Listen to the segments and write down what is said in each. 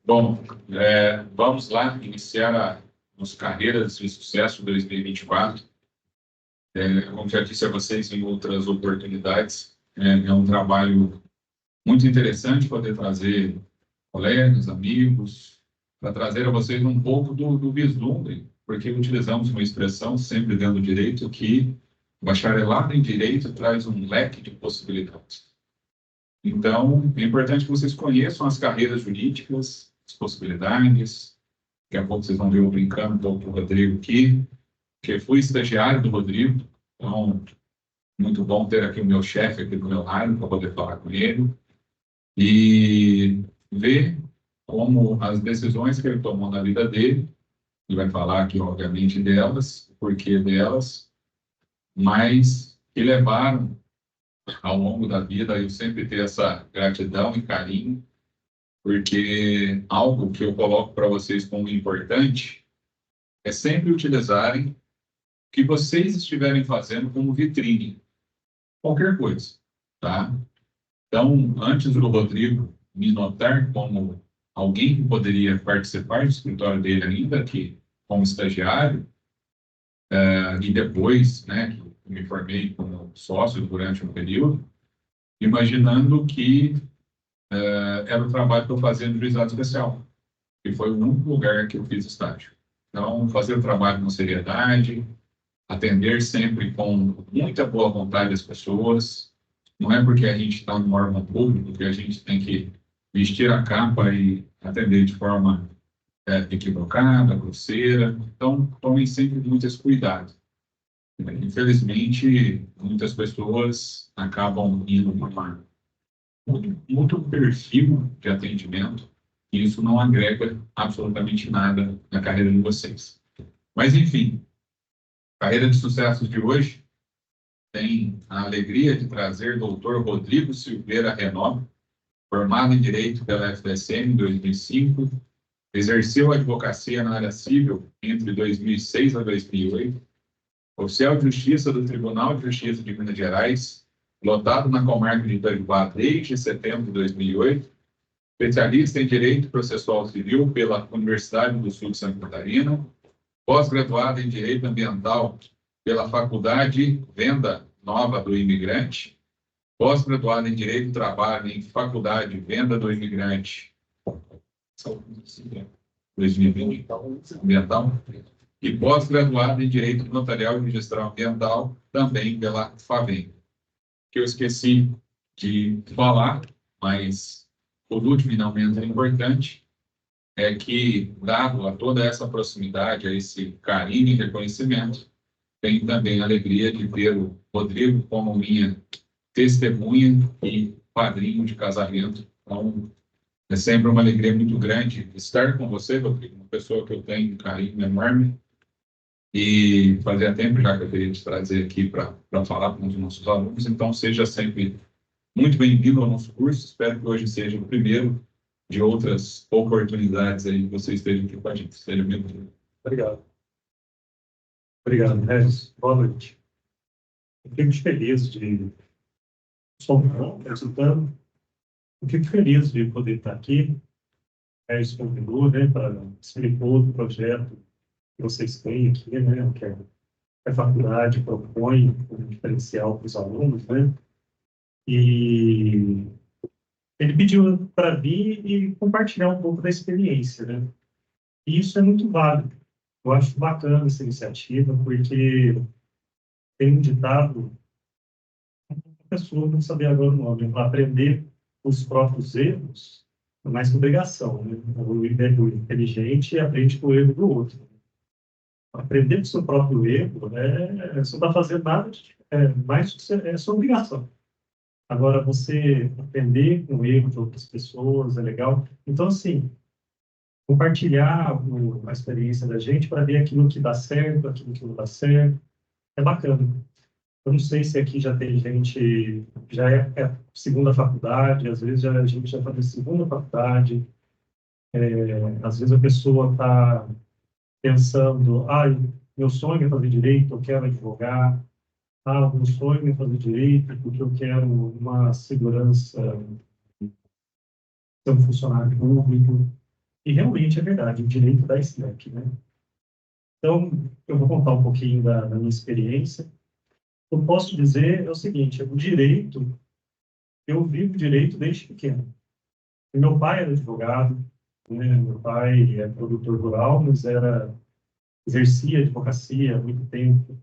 Bom, vamos lá iniciar a nossa carreira de sucesso 2024. Como já disse a vocês em outras oportunidades, é um trabalho muito interessante poder trazer colegas, amigos, para trazer a vocês um pouco do vislumbre, porque utilizamos uma expressão sempre dentro do direito que o bacharelado em direito traz um leque de possibilidades. Então, é importante que vocês conheçam as carreiras jurídicas, as possibilidades. Daqui a pouco vocês vão ver eu brincando um pouco com o Rodrigo aqui, que fui estagiário do Rodrigo, então, muito bom ter aqui o meu chefe aqui do meu lado, para poder falar com ele, e ver como as decisões que ele tomou na vida dele, ele vai falar aqui, obviamente, delas, o porquê delas, mas que levaram ao longo da vida eu sempre ter essa gratidão e carinho, porque algo que eu coloco para vocês como importante é sempre utilizarem o que vocês estiverem fazendo como vitrine, qualquer coisa, tá? Então, antes do Rodrigo me notar como alguém que poderia participar do escritório dele ainda que como estagiário, e depois, né, que me formei como sócio durante um período, imaginando que era o trabalho que eu fazia no juizado especial, que foi o único lugar que eu fiz estágio. Então, fazer o trabalho com seriedade, atender sempre com muita boa vontade as pessoas. Não é porque a gente está no órgão público que a gente tem que vestir a capa e atender de forma equivocada, grosseira. Então, tomem sempre muito esse cuidado. Infelizmente, muitas pessoas acabam indo para muito perfil de atendimento e isso não agrega absolutamente nada na carreira de vocês. Mas, enfim, a carreira de sucessos de hoje tem a alegria de trazer o Dr. Rodrigo Silveira Renó, formado em Direito pela FSM em 2005, exerceu a advocacia na área civil entre 2006 a 2008, oficial de Justiça do Tribunal de Justiça de Minas Gerais, lotado na comarca de Itaribá desde setembro de 2008, especialista em Direito Processual Civil pela Universidade do Sul de Santa Catarina, pós-graduado em Direito Ambiental pela Faculdade Venda Nova do Imigrante, pós-graduado em Direito do Trabalho em Faculdade Venda do Imigrante, 2020, Ambiental, e pós-graduado em Direito Notarial e Registral Ambiental, também pela FAVEM. Que eu esqueci de falar, mas por último e não menos importante, é que, dado a toda essa proximidade, a esse carinho e reconhecimento, tenho também a alegria de ter o Rodrigo como minha testemunha e padrinho de casamento. Então, é sempre uma alegria muito grande estar com você, Rodrigo, uma pessoa que eu tenho um carinho enorme. E fazia tempo já que eu queria te trazer aqui para falar com os nossos alunos. Então, seja sempre muito bem-vindo ao nosso curso. Espero que hoje seja o primeiro de outras oportunidades aí que você esteja aqui com a gente. Seja bem-vindo. Obrigado. Obrigado, Regis. Boa noite. Eu fico feliz de... Sou resultando. Eu fico feliz de poder estar aqui. Regis convidou, né, para explicar o projeto que vocês têm aqui, né, que a faculdade propõe um diferencial para os alunos, né, e ele pediu para vir e compartilhar um pouco da experiência, né, e isso é muito válido. Eu acho bacana essa iniciativa, porque tem um ditado, a pessoa não saber agora o nome, para aprender os próprios erros, é mais que obrigação, né, o inteligente aprende com o erro do outro. Aprender do seu próprio erro, você não está fazendo nada, mais que é sua obrigação. Agora, você aprender com o erro de outras pessoas é legal. Então, assim, compartilhar a experiência da gente para ver aquilo que dá certo, aquilo que não dá certo, é bacana. Eu não sei se aqui já tem gente, já é segunda faculdade, às vezes a gente já está na segunda faculdade, às vezes a pessoa está pensando, meu sonho é fazer direito, eu quero advogar. ah, o sonho é fazer direito porque eu quero uma segurança, ser um funcionário público. E realmente é verdade, o direito dá esse leque, né? Então, eu vou contar um pouquinho da minha experiência. O que eu posso dizer é o seguinte, o direito, eu vivo direito desde pequeno. E meu pai era advogado, né? Meu pai é produtor rural, mas exercia advocacia há muito tempo.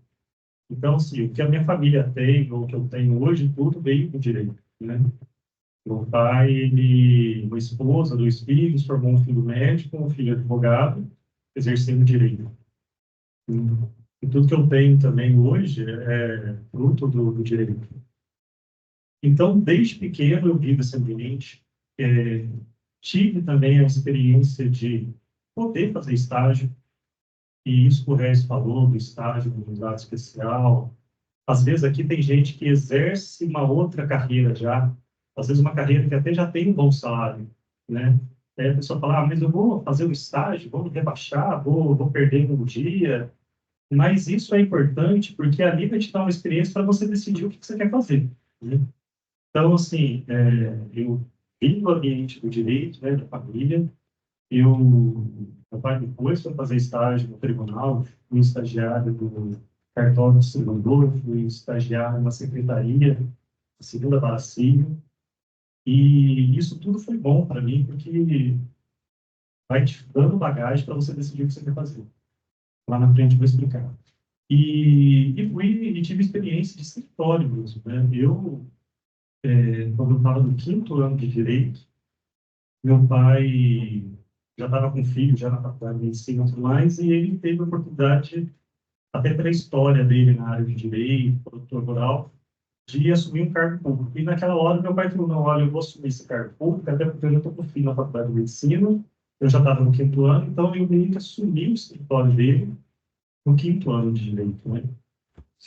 Então, assim, o que a minha família tem, ou o que eu tenho hoje, tudo veio com direito, né? Meu pai, uma esposa, dois filhos, formou um filho médico, um filho advogado, exercendo direito. E tudo que eu tenho também hoje é fruto do direito. Então, desde pequeno, eu vivo esse ambiente. É, tive também a experiência de poder fazer estágio, e isso que o Reis falou, do estágio do juizado especial. Às vezes aqui tem gente que exerce uma outra carreira já, às vezes uma carreira que até já tem um bom salário, né? Aí a pessoa fala, ah, mas eu vou fazer um estágio, vou me rebaixar, vou perder um dia. Mas isso é importante porque ali vai te dar uma experiência para você decidir o que você quer fazer, né? Então, assim, eu vivo o ambiente do direito, né, da família. Meu pai depois foi fazer estágio no tribunal, fui estagiário do cartório do distribuidor, fui estagiário na secretaria, a segunda vara civil. E isso tudo foi bom para mim, porque vai te dando bagagem para você decidir o que você quer fazer. Lá na frente eu vou explicar. E tive experiência de escritório mesmo, né? Quando eu estava no quinto ano de direito, meu pai já estava com filho, já na faculdade de medicina e tudo mais, e ele teve a oportunidade, até pela história dele na área de direito, produtor rural, de assumir um cargo público. E naquela hora meu pai falou, não, olha, eu vou assumir esse cargo público, até porque eu já estou com filho na faculdade de medicina, eu já estava no quinto ano, então eu meio que assumi o escritório dele no quinto ano de direito, né?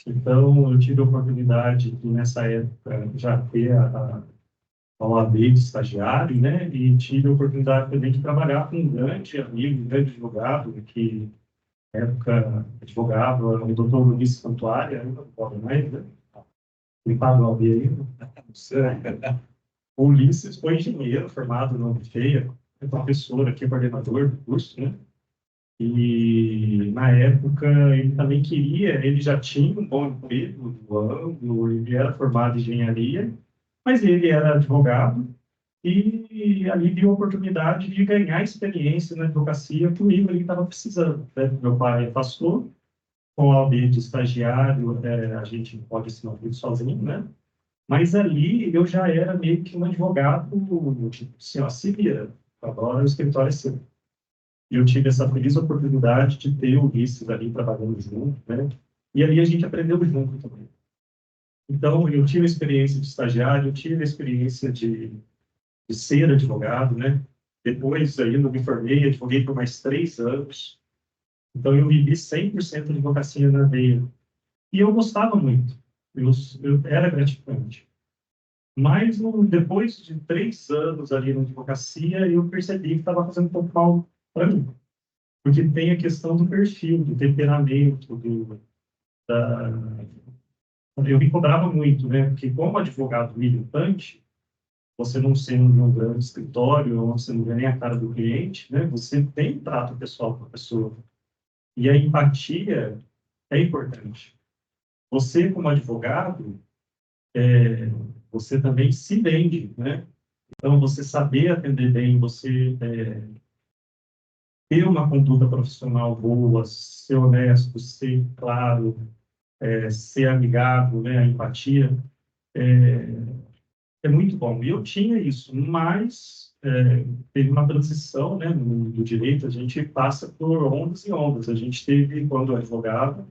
Então, eu tive a oportunidade de, nessa época, já ter a OAB de estagiário, né? E tive a oportunidade também de trabalhar com um grande amigo, um grande advogado, que, na época, advogava, o doutor Luiz Santuário, ainda não pode mais, né? Ele paga a OAB ainda. O Ulisses foi engenheiro, formado na UFEA, é professor aqui, coordenador do curso, né? E, na época, ele também queria, ele já tinha um bom emprego do ângulo, ele era formado em engenharia, mas ele era advogado e ali viu a oportunidade de ganhar experiência na advocacia comigo, ele estava precisando, né? Meu pai afastou, com a OAB de estagiário, a gente pode assinar tudo sozinho, né? Mas ali eu já era meio que um advogado, tipo assim, ó, se vira, agora o escritório é seu. E eu tive essa feliz oportunidade de ter o Ulisses ali trabalhando junto, né? E ali a gente aprendeu junto também. Então, eu tive a experiência de estagiário, eu tive a experiência de ser advogado, né? Depois, ainda me formei, advoguei por mais 3 anos. Então, eu vivi 100% de advocacia na veia. E eu gostava muito. Era gratificante. Mas, depois de 3 anos ali na advocacia, eu percebi que estava fazendo um pouco mal para mim. Porque tem a questão do perfil, do temperamento, da... Eu me cobrava muito, né? Porque como advogado militante, você não sendo de um grande escritório, onde você não vê nem a cara do cliente, né? Você tem trato pessoal com a pessoa. E a empatia é importante. Você, como advogado, você também se vende, né? Então, você saber atender bem, você ter uma conduta profissional boa, ser honesto, ser claro, ser amigável, né? A empatia é muito bom. E eu tinha isso, mas teve uma transição, né? No direito, a gente passa por ondas e ondas. A gente teve, quando advogado,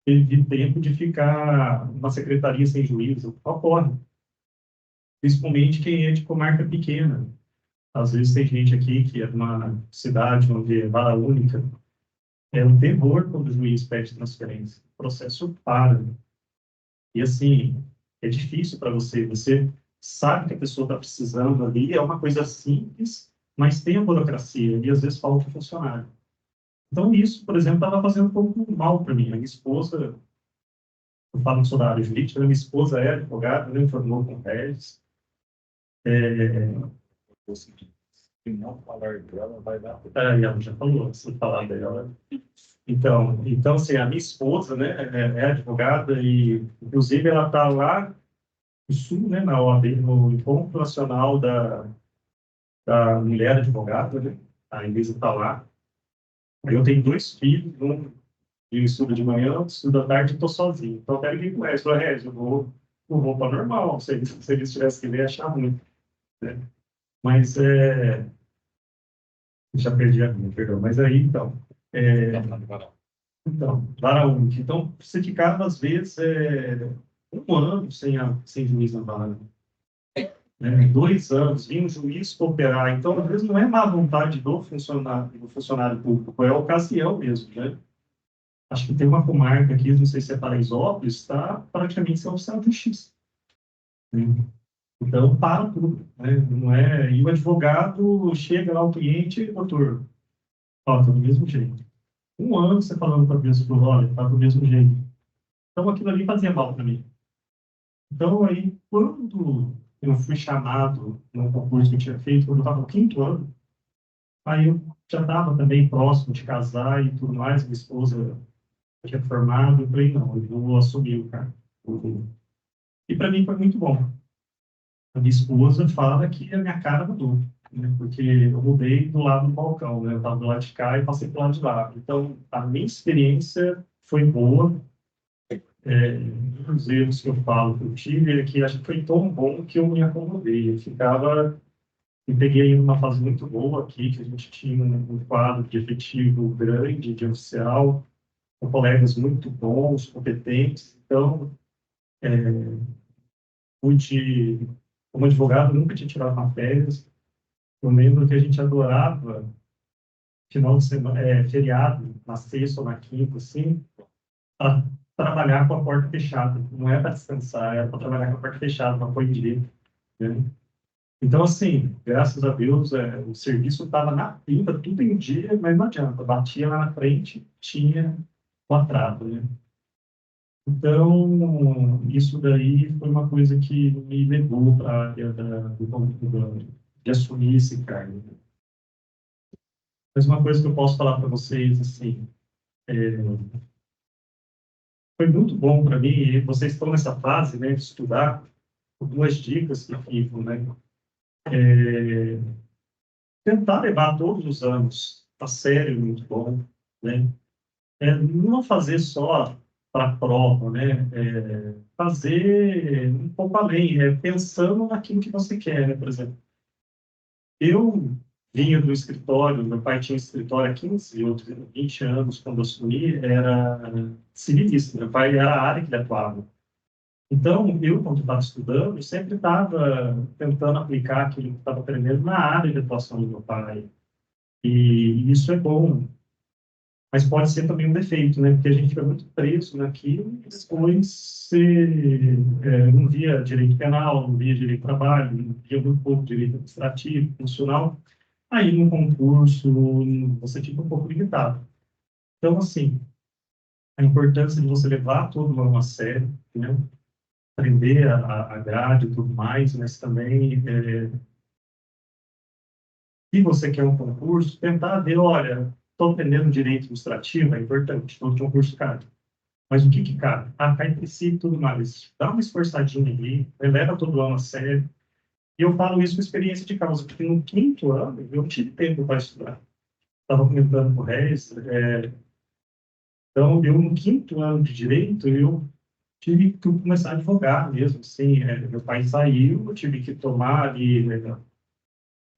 teve tempo de ficar numa secretaria sem juízo. Ocorre. Principalmente quem é de comarca pequena. Às vezes tem gente aqui que é de uma cidade onde é vara única. É um terror quando o juiz pede transferência. O processo para. E assim, é difícil para você. Você sabe que a pessoa está precisando ali, é uma coisa simples, mas tem a burocracia e às vezes falta funcionário. Então isso, por exemplo, estava fazendo um pouco mal para mim. A minha esposa, eu falo que sou da área jurídica, né? Minha esposa é advogada, né? Formou com Regis. Se não falar dela, vai dar. Ela já falou, se falar dela. Então, assim, a minha esposa, né, é advogada e, inclusive, ela está lá no Sul, né, na OAB, no Encontro Nacional da Mulher Advogada, né? A Inês está lá. Eu tenho dois filhos, um eu estudo de manhã, outro estudo à tarde e estou sozinho. Então, eu quero que conhece. Eu falei, eu vou para normal. Se eles tivessem que ver, achar muito, né? Mas, já perdi a minha, perdão. Mas aí, então... Então, vara única. Então, você ficava, às vezes, um ano sem juiz na vara, né? 2 anos, vinha um juiz cooperar. Então, às vezes, não é má vontade do funcionário público, é a ocasião mesmo, né? Acho que tem uma comarca aqui, não sei se é Paraisópolis, está praticamente sem oficial de justiça, né? Então, para tudo, né? Não é... E o advogado chega lá, o cliente, doutor, ó, tá do mesmo jeito. Um ano você falando para a pessoa, olha, tá do mesmo jeito. Então, aquilo ali fazia mal para mim. Então, aí, quando eu fui chamado no concurso que eu tinha feito, quando eu estava no 5º ano, aí eu já estava também próximo de casar e tudo mais, minha esposa tinha formado, eu falei, não, eu vou assumir o cargo. E para mim foi muito bom. A minha esposa fala que a minha cara mudou, né? Porque eu mudei do lado do balcão, né? Eu estava do lado de cá e passei para o lado de lá. Então, a minha experiência foi boa. Os erros que eu falo que eu tive é que acho que foi tão bom que eu me acomodei. Eu peguei uma fase muito boa aqui, que a gente tinha um quadro de efetivo grande, de oficial, com colegas muito bons, competentes. Então, pude, como advogado, nunca tinha tirado uma férias. Eu lembro que a gente adorava final de semana, feriado, na sexta ou na quinta, assim, para trabalhar com a porta fechada. Não é para descansar, é para trabalhar com a porta fechada, para pôr em direito, né? Então, assim, graças a Deus, o serviço estava na pinta, tudo em dia, mas não adianta. Batia lá na frente, tinha o atraso, né? Então, isso daí foi uma coisa que me levou para a área de assumir esse cargo. Mas uma coisa que eu posso falar para vocês, assim, foi muito bom para mim, e vocês estão nessa fase, né, de estudar, algumas dicas que ficam, né? Tentar levar todos os anos a sério, é muito bom, né? Não fazer só para a prova, né? Fazer um pouco além, pensando naquilo que você quer, né? Por exemplo, eu vinha do escritório, meu pai tinha escritório há 15 ou 20 anos, quando eu assumi, era civilista, meu pai era a área que ele atuava. Então, eu, quando estava estudando, sempre estava tentando aplicar aquilo que estava aprendendo na área de atuação do meu pai. E isso é bom, mas pode ser também um defeito, né? Porque a gente fica muito preso naquilo e depois não via direito penal, não via direito do trabalho, não via muito pouco direito administrativo, funcional. Aí, no concurso, você fica um pouco limitado. Então, assim, a importância de você levar todo ano a sério, né? Aprender a grade e tudo mais, mas também, se você quer um concurso, tentar ver, olha, estou aprendendo direito administrativo, é importante, todo concurso cai. Mas o que que cai? Cai princípio e tudo mais. Dá uma esforçadinha ali, leva todo ano a sério. E eu falo isso com experiência de causa, porque no 5º ano eu não tive tempo para estudar. Estava comentando com o Reis, então eu no 5º ano de direito, eu tive que começar a advogar mesmo, assim, meu pai saiu, eu tive que tomar ali, né,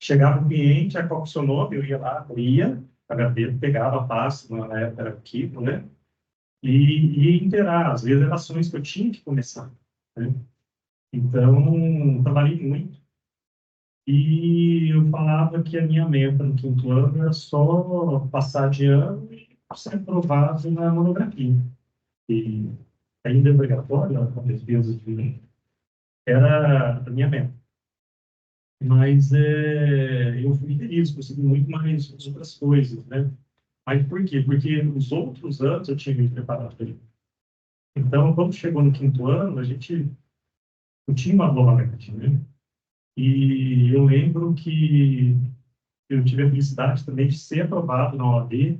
chegava o cliente, a qual que é o seu nome, eu ia lá, lia, a gaveta, pegava a pasta, na época era arquivo, né, e ia inteirar as relações que eu tinha que começar, né? Então, trabalhei muito, e eu falava que a minha meta no 5º ano era só passar de ano e ser aprovado na monografia. E ainda é obrigatório, a defesa de era a minha meta. Mas eu fui feliz, consegui muito mais outras coisas, né? Mas por quê? Porque os outros anos eu tinha me preparado para ele. Então, quando chegou no quinto ano, a gente eu tinha uma boa média, né? E eu lembro que eu tive a felicidade também de ser aprovado na OAB,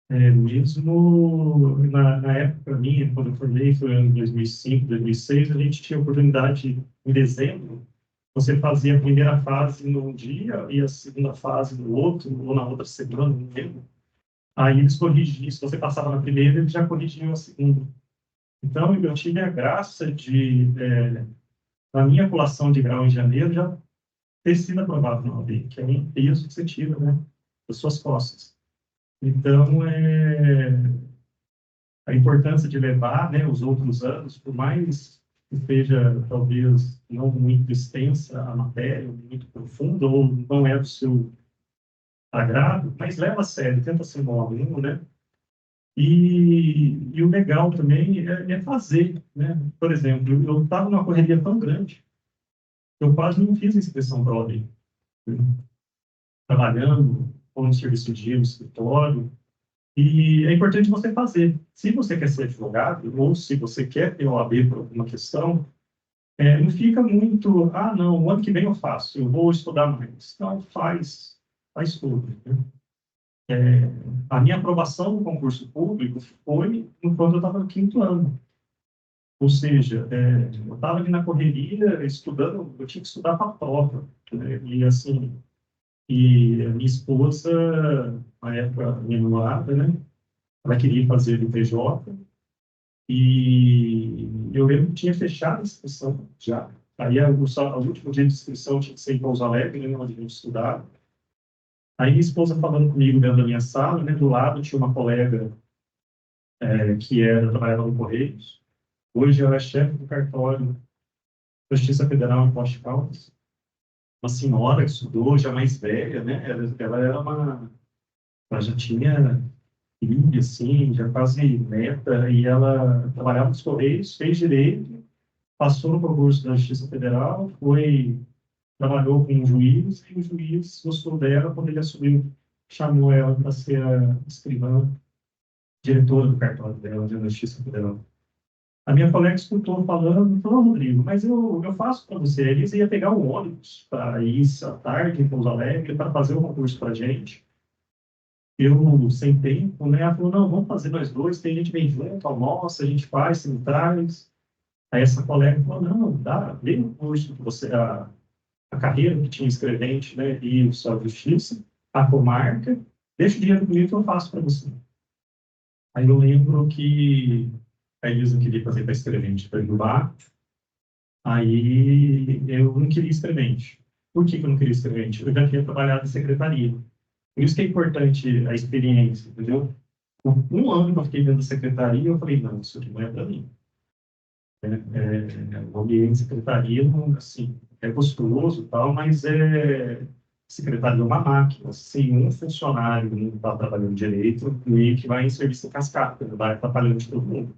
mesmo na época minha, quando eu formei, foi em 2005, 2006, a gente tinha a oportunidade, em dezembro, você fazia a primeira fase num dia e a segunda fase no outro, ou na outra semana, não lembro. Aí eles corrigiam, se você passava na primeira, eles já corrigiam a segunda. Então, eu tive a graça de, na minha colação de grau em janeiro, já ter sido aprovado na OAB, que é um peso que você tira, né, das suas costas. Então, a importância de levar, né, os outros anos, por mais que seja, talvez, não muito extensa a matéria, muito profunda, ou não é do seu agrado, mas leva a sério, tenta ser um bom aluno, né? E o legal também é fazer, né? Por exemplo, eu estava numa correria tão grande, eu quase não fiz inscrição para a OAB, né? Trabalhando, ou no serviço dia, no escritório, e é importante você fazer. Se você quer ser advogado, ou se você quer ter OAB por alguma questão, não fica muito, ah, não, o ano que vem eu faço, eu vou estudar mais. Não, faz tudo, né? A minha aprovação no concurso público foi enquanto eu estava no quinto ano. Ou seja, eu estava ali na correria, estudando, eu tinha que estudar para a prova, né? E assim, e a minha esposa, na época, minha namorada, né? Ela queria fazer o PJ, e eu lembro que tinha fechado a inscrição já. Aí, o último dia de inscrição tinha que ser em Pouso Alegre, né, onde a gente estudava. Aí, minha esposa falando comigo dentro da minha sala, né, do lado tinha uma colega trabalhava no Correios. Hoje ela é chefe do cartório da Justiça Federal em Poços de Caldas. Uma senhora que estudou, já mais velha, né? Ela era ela já tinha filha, assim, já quase neta, e ela trabalhava nos Correios, fez direito, passou no concurso da Justiça Federal, trabalhou com um juiz, e o juiz gostou dela quando ele assumiu, chamou ela para ser a escrivã, diretora do cartório dela, da Justiça Federal. A minha colega escutou falando, falou, Rodrigo, mas eu faço para você. Eles iam pegar um ônibus para ir à tarde em Pouso Alegre para fazer o concurso para a gente. Eu, sem tempo, né? Ela falou, não, vamos fazer nós dois, tem gente bem junto, almoça, a gente faz, você me traz. Aí essa colega falou, não, dá, vem o curso que você, a carreira que tinha escrevente, né, e o Sua Justiça, a comarca, deixa o dinheiro comigo que eu faço para você. Aí eu lembro que a Elisa queria fazer para escrevente para Iubá, aí eu não queria escrevente. Por que eu não queria escrevente? Eu já tinha trabalhado em secretaria. Por isso que é importante a experiência, entendeu? Um ano que eu fiquei dentro da secretaria, eu falei, não, isso aqui não é para mim. O ambiente de secretaria, assim, é gostoso e tal, mas secretaria é uma máquina. Se um funcionário não está trabalhando direito, meio que vai em serviço cascata, vai atrapalhando de todo mundo.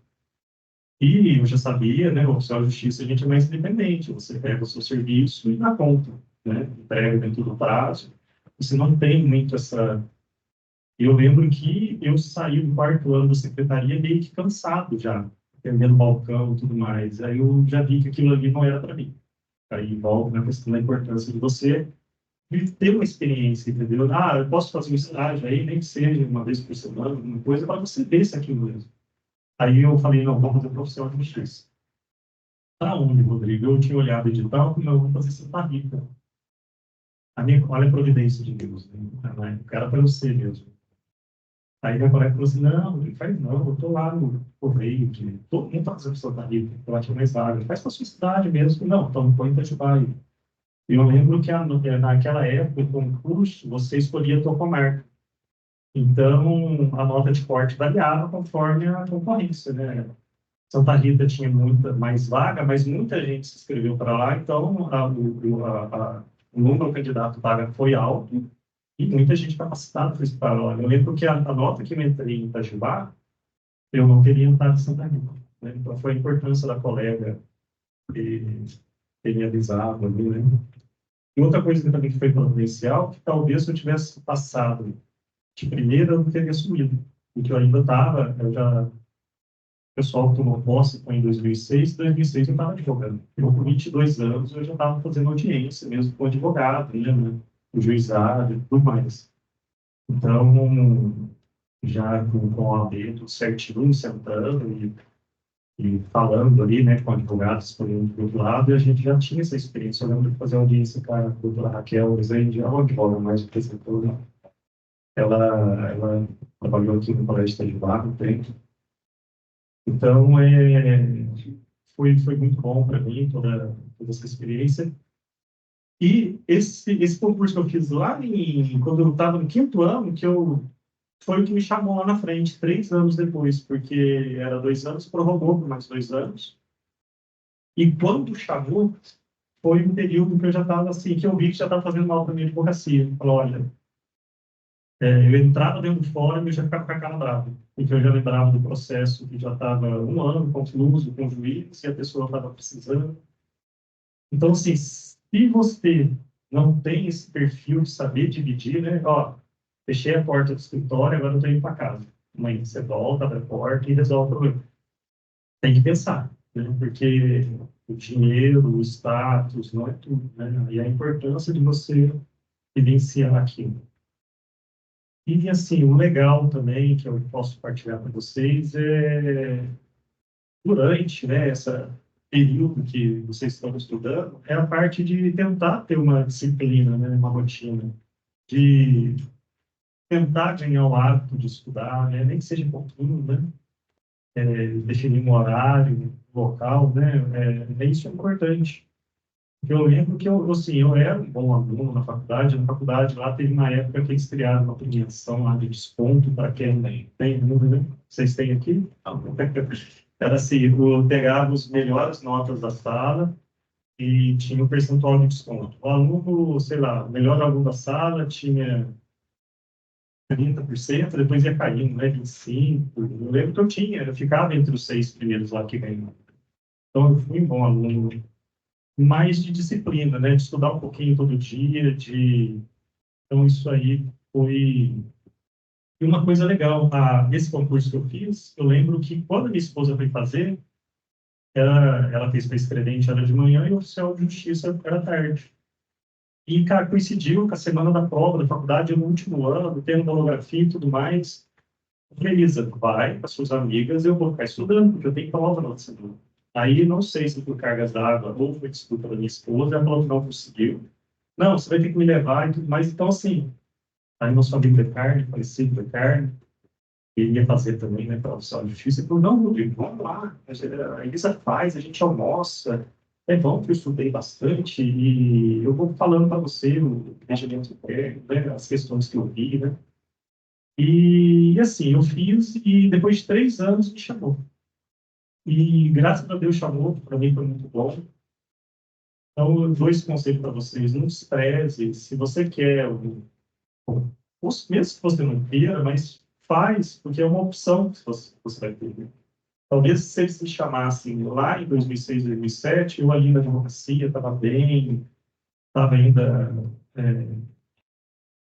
E eu já sabia, né, o oficial de justiça, a gente é mais independente. Você pega o seu serviço e dá conta, né? Entrega dentro do prazo. Você não tem muito essa... Eu lembro que eu saí do quarto ano da secretaria meio que cansado já, atendendo balcão e tudo mais. Aí eu já vi que aquilo ali não era para mim. Aí volta na questão da importância de você ter uma experiência, entendeu? Ah, eu posso fazer um estágio aí, nem que seja uma vez por semana, uma coisa, para você ver se é aquilo mesmo. Aí eu falei, não, vou fazer profissional de justiça. Para onde, Rodrigo? Eu tinha olhado o edital, falei, não, eu vou fazer Santa Rita. Olha a providência de Deus, né? O cara para você mesmo. Aí minha colega falou assim, não, ele faz não, eu estou lá no Correio, todo mundo está fazendo Santa Rita, eu acho mais vaga. Faz para sua cidade mesmo. Não, então põe para Atibaia. E eu lembro que naquela época, o concurso, você escolhia a tua comarca. Então, a nota de corte variava conforme a concorrência, né? Santa Rita tinha muita mais vaga, mas muita gente se inscreveu para lá, então o número de candidato vaga foi alto e muita gente capacitada foi para lá. Eu lembro que a nota que eu entrei em Itajubá, eu não teria entrado em Santa Rita, né? Então, foi a importância da colega ter me avisado ali, né? E outra coisa que também foi providencial, que talvez se eu tivesse passado de primeira, eu não teria assumido. Porque eu ainda estava, eu já pessoal tomou posse foi em 2006, em 2006 eu estava advogando. Eu, com 22 anos, eu já estava fazendo audiência, mesmo com advogado, né, o juizado e tudo mais. Então, já com a OAB tudo certinho, sentando e falando ali, né, com advogados por um do outro lado, e a gente já tinha essa experiência. Eu lembro de fazer audiência com a doutora Raquel Rezende, ela advoga mais apresentou, ela trabalhou aqui no Colégio Estadual um tempo. Então, foi muito bom para mim toda essa experiência. E esse concurso que eu fiz lá, quando eu estava no quinto ano, foi o que me chamou lá na frente, 3 anos depois, porque era 2 anos, prorrogou por mais 2 anos. E quando chamou, foi um período que eu já estava assim, que eu vi que já estava fazendo mal para minha advocacia. Falou, olha, eu entrava dentro do fórum e eu já ficava com a cara brava, porque eu já lembrava do processo que já estava 1 ano concluído com o juiz e a pessoa estava precisando. Então, assim, se você não tem esse perfil de saber dividir, né? Ó, fechei a porta do escritório, agora eu estou indo para casa. Amanhã você volta, abre a porta e resolve o problema. Tem que pensar, né? Porque o dinheiro, o status, não é tudo, né? E a importância de você vivenciar aquilo. E, assim, o legal também, que eu posso partilhar com vocês, durante, né, esse período que vocês estão estudando, é a parte de tentar ter uma disciplina, né, uma rotina, de tentar ganhar o hábito de estudar, né, nem que seja um pouquinho, né, definir um horário, um local, né, isso é importante. Eu lembro que assim, eu era um bom aluno na faculdade lá teve uma época que eles criaram uma premiação lá de desconto para quem tem, né? Vocês têm aqui? Era assim, eu pegava as melhores notas da sala e tinha um percentual de desconto. O aluno, sei lá, o melhor aluno da sala tinha 30%, depois ia caindo, né, 25%. Eu lembro que eu ficava entre os 6 primeiros lá que ganhavam. Então, eu fui um bom aluno, mais de disciplina, né, de estudar um pouquinho todo dia, Então, isso aí foi... E uma coisa legal, esse concurso que eu fiz, eu lembro que quando a minha esposa foi fazer, ela fez para escrevente, era de manhã, e o oficial de justiça era tarde. E, cara, coincidiu com a semana da prova da faculdade, no último ano, tendo monografia e tudo mais. Eu falei, Elisa, vai com as suas amigas, eu vou ficar estudando, porque eu tenho prova na outra semana. Aí, não sei se por cargas d'água ou foi desculpa da minha esposa, ela falou que não conseguiu. Não, você vai ter que me levar e tudo mais. Então, assim, aí nosso amigo de carne, falecido de carne, ele ia fazer também, né, para o oficial de justiça, ele falou, não, Rodrigo, vamos lá, a Elisa faz, a gente almoça, é bom que eu estudei bastante e eu vou falando para você o regimento interno, né, as questões que eu vi, né, e assim, eu fiz e depois de 3 anos me chamou. E graças a Deus chamou, para mim foi muito bom. Então, eu dou esse conselho para vocês, não despreze, se você quer, mesmo que você não queira, mas faz, porque é uma opção que você vai ter. Talvez se eles me chamassem lá em 2006, 2007, eu ali na advocacia estava bem, estava ainda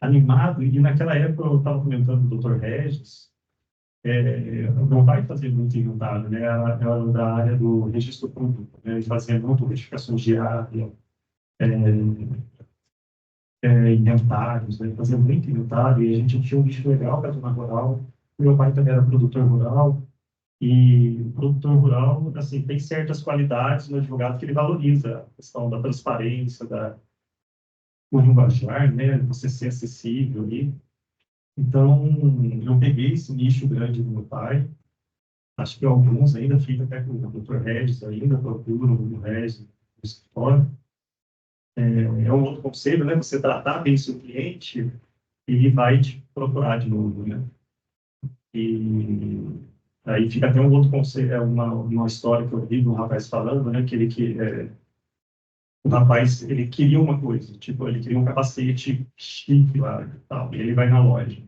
animado, e naquela época eu estava comentando com o Dr. Regis, o meu pai fazia muito inventário, né? Era da área do registro público, né? Ele fazia muito retificações diárias, inventários, né? Fazia muito inventário, e a gente tinha um bicho legal para a zona rural. Meu pai também era produtor rural, e o produtor rural, assim, tem certas qualidades no advogado que ele valoriza, a questão da transparência, do linguajar, né? Você ser acessível ali. Então, eu peguei esse nicho grande do meu pai, acho que alguns ainda ficam até com o Dr. Regis ainda, procuram o Regis no escritório. É um outro conselho, né? Você tratar bem seu cliente, ele vai te procurar de novo, né? E aí fica até um outro conselho, uma história que eu vi do rapaz falando, né? O rapaz, ele queria uma coisa, tipo, ele queria um capacete chique lá e tal, e ele vai na loja.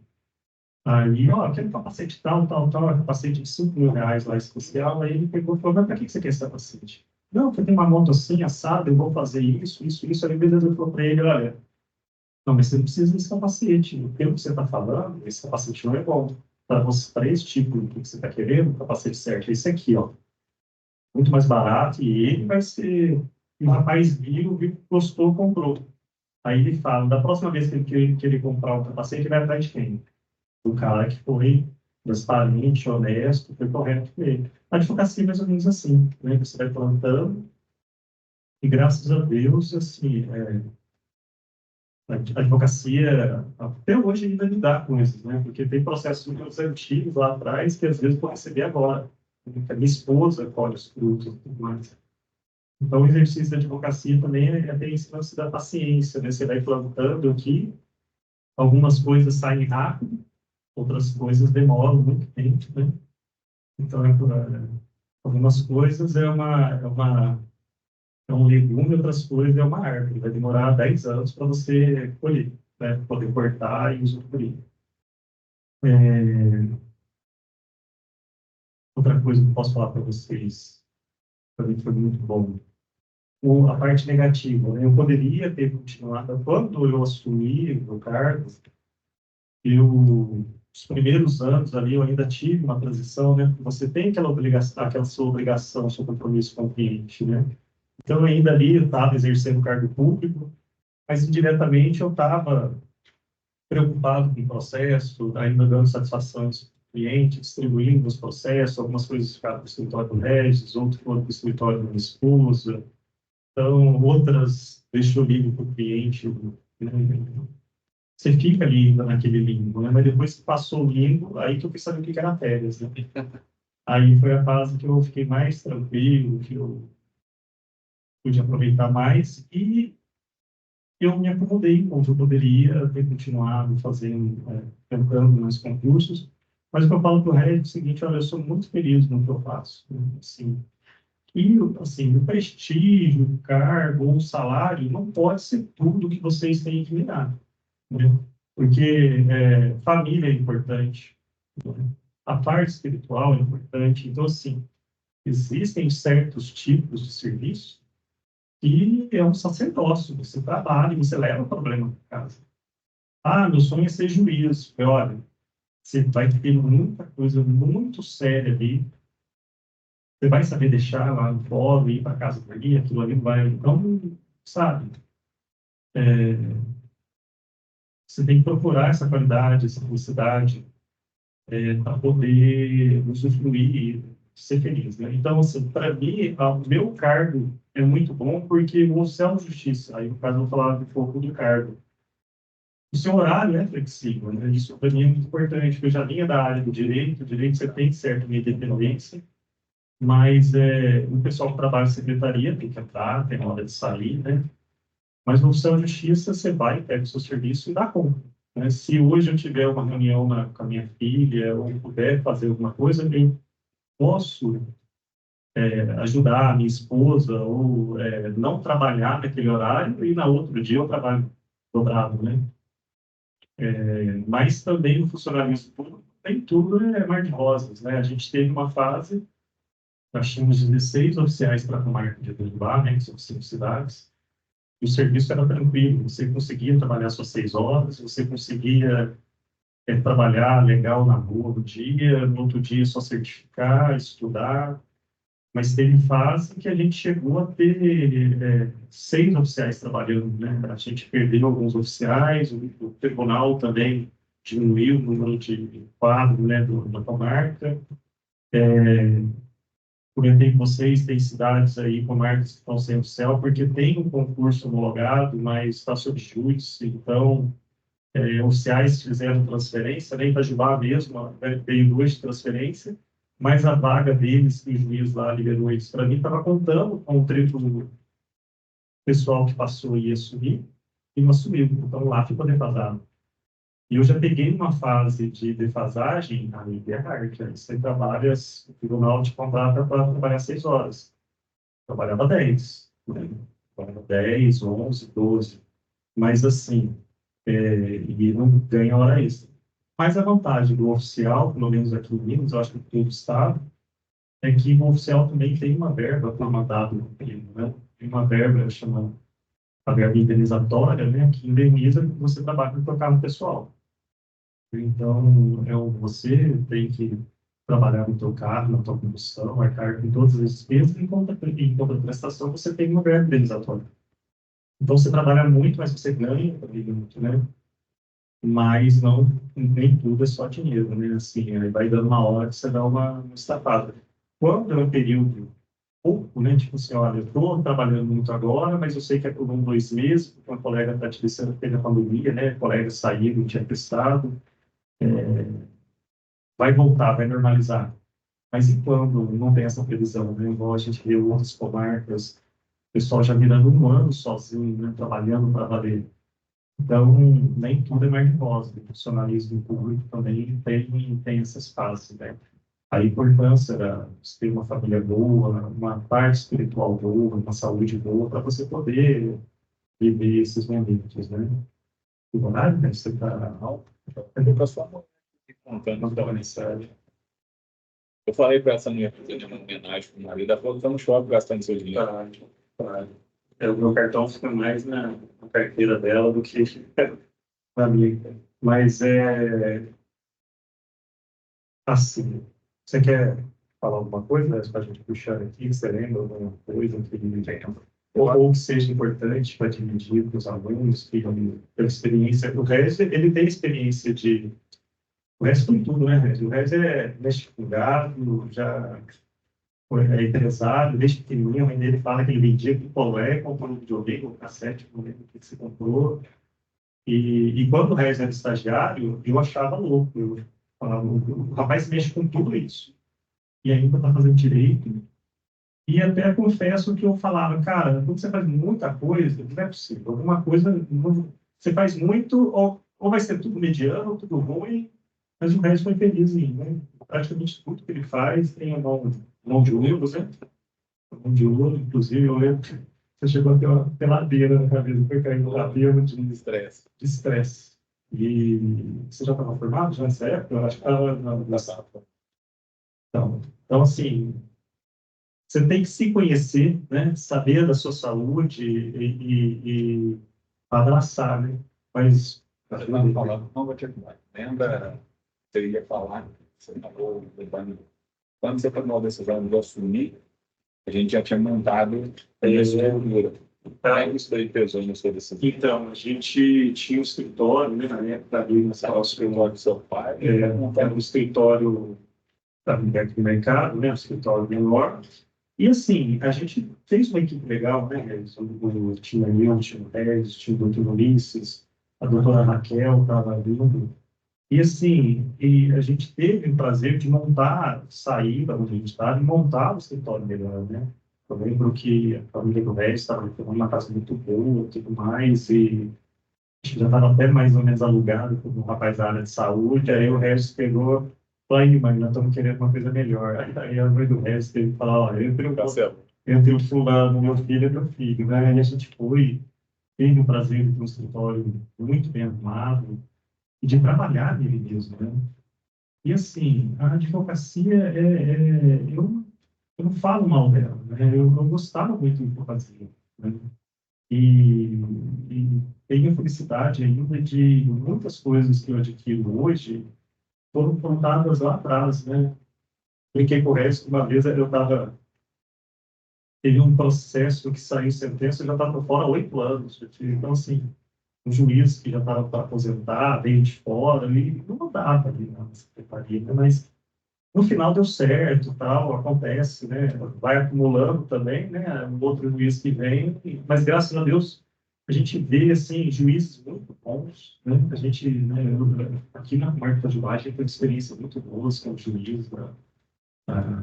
Aí, ó, aquele capacete tal, capacete de R$ 5.000 lá especial. Aí ele pegou e falou, mas para que você quer esse capacete? Não, porque tem uma moto assim, assada, eu vou fazer isso, isso, isso. Aí beleza, eu falou para ele, olha, não, mas você não precisa desse capacete. Pelo que você está falando, esse capacete não é bom. para esse tipo que você está querendo, o capacete certo é esse aqui, ó. Muito mais barato, e ele vai ser... E o rapaz viu, gostou, comprou. Aí ele fala, da próxima vez que ele querer comprar o capacete, ele vai atrás de quem? O cara que foi transparente, honesto, foi correto com ele. A advocacia é mais ou menos assim, né? Você vai plantando e, graças a Deus, assim, a advocacia, até hoje, ainda lidar com isso, né? Porque tem processos muito antigos lá atrás que, às vezes, vou receber agora. A minha esposa colhe os frutos e tudo mais. Então, o exercício da advocacia também ter esse lance da paciência, né? Você vai plantando aqui, algumas coisas saem rápido, outras coisas demoram muito tempo, né? Então, algumas coisas é um legume, outras coisas é uma árvore. Vai demorar 10 anos para você colher, né? Poder cortar e usufruir. Outra coisa que eu posso falar para vocês, também foi muito bom. A parte negativa, né? Eu poderia ter continuado, quando eu assumi o cargo, os primeiros anos ali, eu ainda tive uma transição, né? Você tem aquela sua obrigação, seu compromisso com o cliente, né? Então, ainda ali, eu estava exercendo cargo público, mas indiretamente eu estava preocupado com o processo, ainda dando satisfações para o cliente, distribuindo os processos, algumas coisas ficaram para o escritório do Regis, outras foram para o escritório da minha esposa, então, outras deixou livre para o cliente, né? Você fica ali ainda naquele limbo, né? Mas depois que passou o limbo, aí que eu fui saber o que era férias, né? Aí foi a fase que eu fiquei mais tranquilo, que eu pude aproveitar mais e eu me acomodei, onde eu poderia ter continuado fazendo, tentando nos concursos, mas o que eu falo para o Red é o seguinte: olha, eu sou muito feliz no que eu faço, né? Assim, e assim, o prestígio, o cargo, o salário não pode ser tudo que vocês têm que mirar, né? Porque família é importante, né? A parte espiritual é importante. Então, assim, existem certos tipos de serviço que é um sacerdócio. Você trabalha e você leva o problema para casa. Ah, meu sonho é ser juiz. Olha, você vai ter muita coisa muito séria ali. Você vai saber deixar lá no fórum, ir para casa dali, aquilo ali vai... Então, sabe, você tem que procurar essa qualidade, essa felicidade, para poder usufruir e ser feliz, né? Então, assim, para mim, o meu cargo é muito bom porque o céu de justiça, aí no caso eu vou falar um pouco do cargo. O seu horário é flexível, né? Isso para mim é muito importante, porque eu já vinha da área do direito, o direito você tem certa independência, mas o pessoal que trabalha em secretaria tem que entrar, tem hora de sair, né? Mas no oficial de justiça, você vai, pega o seu serviço e dá conta, né? Se hoje eu tiver uma reunião com a minha filha, ou puder fazer alguma coisa, eu posso ajudar a minha esposa, ou não trabalhar naquele horário, e na outro dia eu trabalho dobrado, né? Mas também no funcionalismo público, nem tudo é mar de rosas, né? A gente teve uma fase, nós tínhamos 16 oficiais para a comarca de Itajubá, né, que são 5 cidades, e o serviço era tranquilo, você conseguia trabalhar suas 6 horas, você conseguia trabalhar legal na rua no dia, no outro dia só certificar, estudar, mas teve fase que a gente chegou a ter 6 oficiais trabalhando, né? A gente perdeu alguns oficiais, o tribunal também diminuiu o número de quadros, né, da comarca. Comentei com vocês, tem cidades aí, comarcas que estão sem oficial, porque tem um concurso homologado, mas está sob júdice, então oficiais fizeram transferência, nem Itajubá mesmo, veio 2 de transferência, mas a vaga deles, que o juiz lá liberou eles para mim, estava contando com o triplo pessoal que passou e ia assumir, e não assumiu, então lá ficou defasado. E eu já peguei uma fase de defasagem, aí é hard, né? Você trabalha, o tribunal te contrata para trabalhar 6 horas. Trabalhava 10, né? Trabalhava 10, 11, 12. Mas assim, e não ganha hora extra. Mas a vantagem do oficial, pelo menos aqui em Minas, eu acho que todo o estado, é que o oficial também tem uma verba para mandado no primo, né? Tem uma verba, chama a verba indenizatória, né? Que indeniza que você trabalha para tocar no pessoal. Então, você tem que trabalhar no teu carro, na tua condução, arcar com todas as despesas, em contraprestação você tem uma grande indenizatória. Então, você trabalha muito, mas você ganha também muito, né? Mas não, nem tudo é só dinheiro, né? Assim, aí vai dando uma hora que você dá uma estafada. Quando é um período pouco, né? Tipo assim, olha, eu estou trabalhando muito agora, mas eu sei que é por 2 meses, porque uma colega está te dizendo que teve a pandemia, né? Colega saiu, não tinha testado, vai voltar, vai normalizar. Mas e quando não tem essa previsão, né? Igual a gente vê outras comarcas, o pessoal já virando um ano sozinho, né? Trabalhando para valer. Então, nem tudo é mar-de-rosa. O funcionalismo público também tem essas fases, né? A importância de ter uma família boa, uma parte espiritual boa, uma saúde boa, para você poder viver esses momentos, né? O horário, né? Você está Eu tô só contando não que está tava mensagem. Eu falei para essa minha fazer uma homenagem para o marido, ela falou que tá no shopping gastando seu dinheiro. Tá, tá. O meu cartão fica mais na carteira dela do que na minha. Mas assim, você quer falar alguma coisa, né, para a gente puxar aqui? Você lembra alguma coisa ou que seja importante para dividir com os alunos que pela experiência? O Rez, ele tem experiência de... O Rez tem tudo, né, Rez? O Rez mexe com gado, já é empresário, desde pequenininho. A mãe dele fala que ele vendia picolé, comprou um videogame, um cassete, não lembro o que você comprou. E quando o Rez era estagiário, eu achava louco. Eu falava, o rapaz mexe com tudo isso e ainda está fazendo direito. E até confesso que eu falava, cara, quando você faz muita coisa, não é possível. Alguma coisa, você faz muito, ou vai ser tudo mediano, ou tudo ruim, mas o resto foi feliz em, né? Praticamente tudo que ele faz tem a mão de ouro, né? A mão de ouro, inclusive, eu lembro que você chegou a ter uma peladeira na cabeça, foi caindo cabelo de Estresse. estresse. E você já estava formado já nessa época? Eu acho que estava Da safra. então, assim, você tem que se conhecer, né? Saber da sua saúde e abraçar, né? Mas, Você estava falando, não vou te ajudar. Lembra, você ia falar, você acabou levando. Quando você tomou a decisão de assumir, a gente já tinha montado a estrutura. Como é que isso daí pesou na sua decisão? então, a gente tinha um escritório, né? Na época, ali na Estava o escritório do seu pai? era um escritório dentro do mercado, né? Um escritório menor. E assim, a gente fez uma equipe legal, né? Tinha eu, tinha o Regis, tinha o doutor Ulisses, a doutora Raquel estava vindo. E assim, a gente teve o prazer de montar, sair da onde a gente estava e montar o escritório melhor, né? Eu lembro que a família do Regis estava com uma casa muito boa e tudo mais, e a gente já estava até mais ou menos alugado com um rapaz da área de saúde, aí o Regis pegou, falou, aí, mas nós estamos querendo uma coisa melhor. Aí a mãe do Regis teve que falar, ó, entre o fulano, meu filho e meu filho, né? Aí a gente foi, teve o prazer de ter um escritório muito bem arrumado e de trabalhar nele mesmo, né? E assim, a advocacia eu não falo mal dela, né? Eu gostava muito do que eu fazia, né? E, e tenho a felicidade ainda de muitas coisas que eu adquiro hoje foram plantadas lá atrás, né? Brinquei com o resto, uma vez eu estava... Teve um processo que saiu sentença, eu já estava fora há 8 anos. Então, assim, um juiz que já estava para aposentar, veio de fora, ele não mandava ali na secretaria, né? Mas no final deu certo, tal, acontece, né? Vai acumulando também, né? Um outro juiz que vem, mas graças a Deus a gente vê assim juízes muito bons, né? A gente, né, aqui na Marca de Baixo tem experiências muito boas com juízes, né? Ah,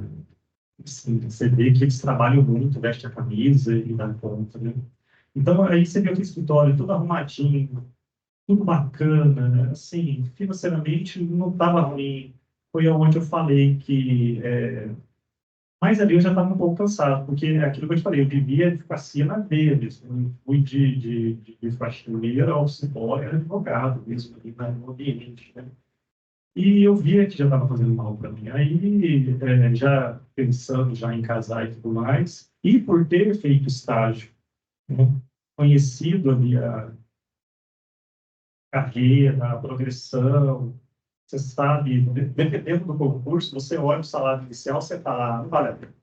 assim, você vê que eles trabalham muito, vestem a camisa e dá conta, né? Então aí você vê o escritório todo arrumadinho, tudo bacana, né? Assim, financeiramente não estava ruim. Foi onde eu falei que mas ali eu já estava um pouco cansado, porque é aquilo que eu te falei, eu vivia a advocacia na veia mesmo. Eu fui de faxineira ao cipó, era advogado mesmo, ali no ambiente, né? E eu via que já estava fazendo mal para mim. Aí, já pensando já em casar e tudo mais, e por ter feito estágio, né, conhecido ali a carreira, a progressão, você sabe, dependendo do concurso, você olha o salário inicial, você fala, não vale a pena.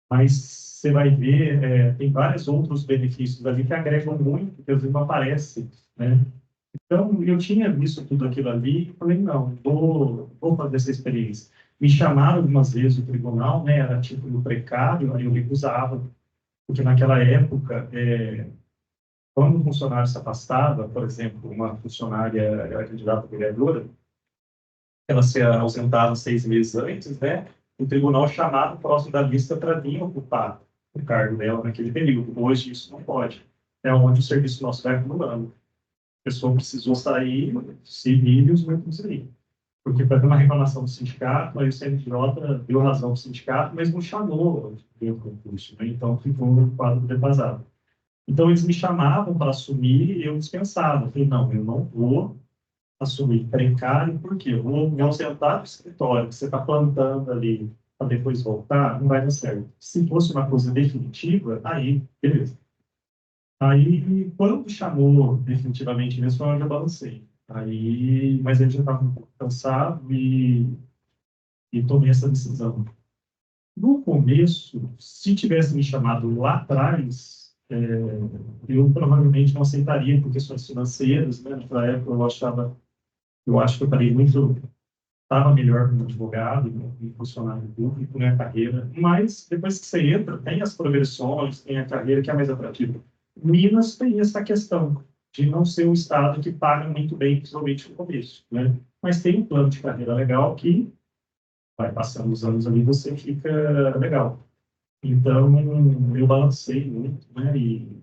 Mas você vai ver, tem vários outros benefícios ali que agregam muito, que às vezes não aparecem, né? Então, eu tinha visto tudo aquilo ali e falei, não, vou fazer essa experiência. Me chamaram algumas vezes o tribunal, né? Era título precário, aí eu recusava, porque naquela época, quando um funcionário se afastava, por exemplo, uma funcionária era candidata a vereadora, ela se ausentava 6 meses antes, né? O tribunal chamava o próximo da lista para vir ocupar o cargo dela naquele período. Hoje isso não pode. É onde o serviço nosso vai acumulando. A pessoa precisou sair, se vir e os mesmos sair. Porque para ter uma reclamação do sindicato, aí o CNJ deu razão ao sindicato, mas não chamou o concurso, né? Então ficou um quadro defasado. Então eles me chamavam para assumir e eu dispensava. Eu falei, não, eu não vou assumir precário, porque eu vou me ausentar do escritório, que você está plantando ali para depois voltar, não vai dar certo. Se fosse uma coisa definitiva, aí, beleza. Aí, quando chamou definitivamente mesmo, eu já balancei. Aí, mas ele já estava um pouco cansado e tomei essa decisão. No começo, se tivesse me chamado lá atrás, eu provavelmente não aceitaria por questões financeiras, né? Naquela época eu acho que eu parei muito, estava melhor como advogado, como funcionário público, né, a carreira, mas depois que você entra, tem as progressões, tem a carreira que é mais atrativa. Minas tem essa questão de não ser um estado que paga muito bem, principalmente no começo, né? Mas tem um plano de carreira legal que vai passando os anos ali, você fica legal. Então, eu balancei muito, né? E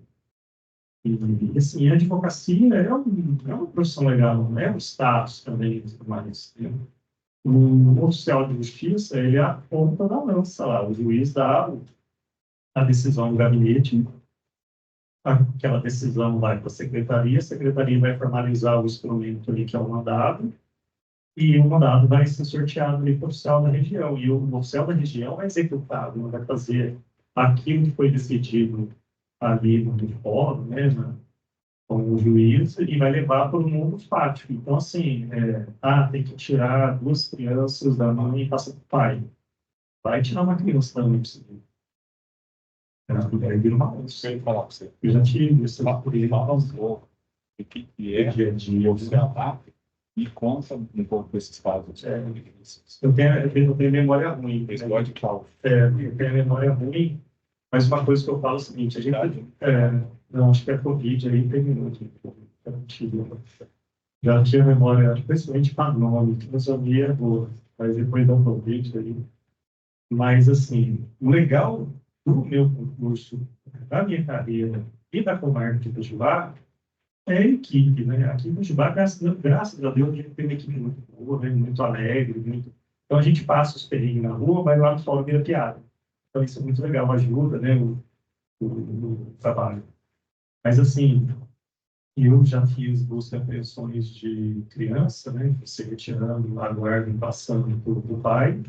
assim, a advocacia é uma profissão legal, é um status também e tudo mais, né? O oficial de justiça, ele é a ponta da lança lá. O juiz dá a decisão do gabinete, aquela decisão vai para a secretaria vai formalizar o instrumento ali, que é o mandado, e o mandado vai ser sorteado ali para o oficial da região. E o oficial da região vai executar, não vai fazer aquilo que foi decidido ali no fórum, né, com o juiz, e vai levar para o mundo fático. Então, assim, tem que tirar 2 crianças da mãe e passar para o pai. Vai tirar uma criança da mãe para você ver. Aí vira uma onça. Eu falar para você. Eu já tive esse Fala um pouco do que é dia a dia. oficial e conta um pouco desses casos. Eu tenho memória ruim. Esse pode falar. Eu tenho memória ruim, mas uma coisa que eu falo é o seguinte, a gente, não, acho que é Covid, aí tem muito. Já tinha memória, principalmente para nome, que eu sabia, mas depois da Covid aí. Mas, assim, o legal do meu concurso, da minha carreira e da comarca de Itajubá é a equipe, né? Aqui em Itajubá, graças a Deus, a gente tem uma equipe muito boa, né? Muito alegre, muito... Então, a gente passa os perrengues na rua, mas lá no fora vira piada. Então, isso é muito legal, ajuda, né? O trabalho. Mas, assim, eu já fiz 2 apreensões de criança, né? Você retirando a guarda e passando por pai,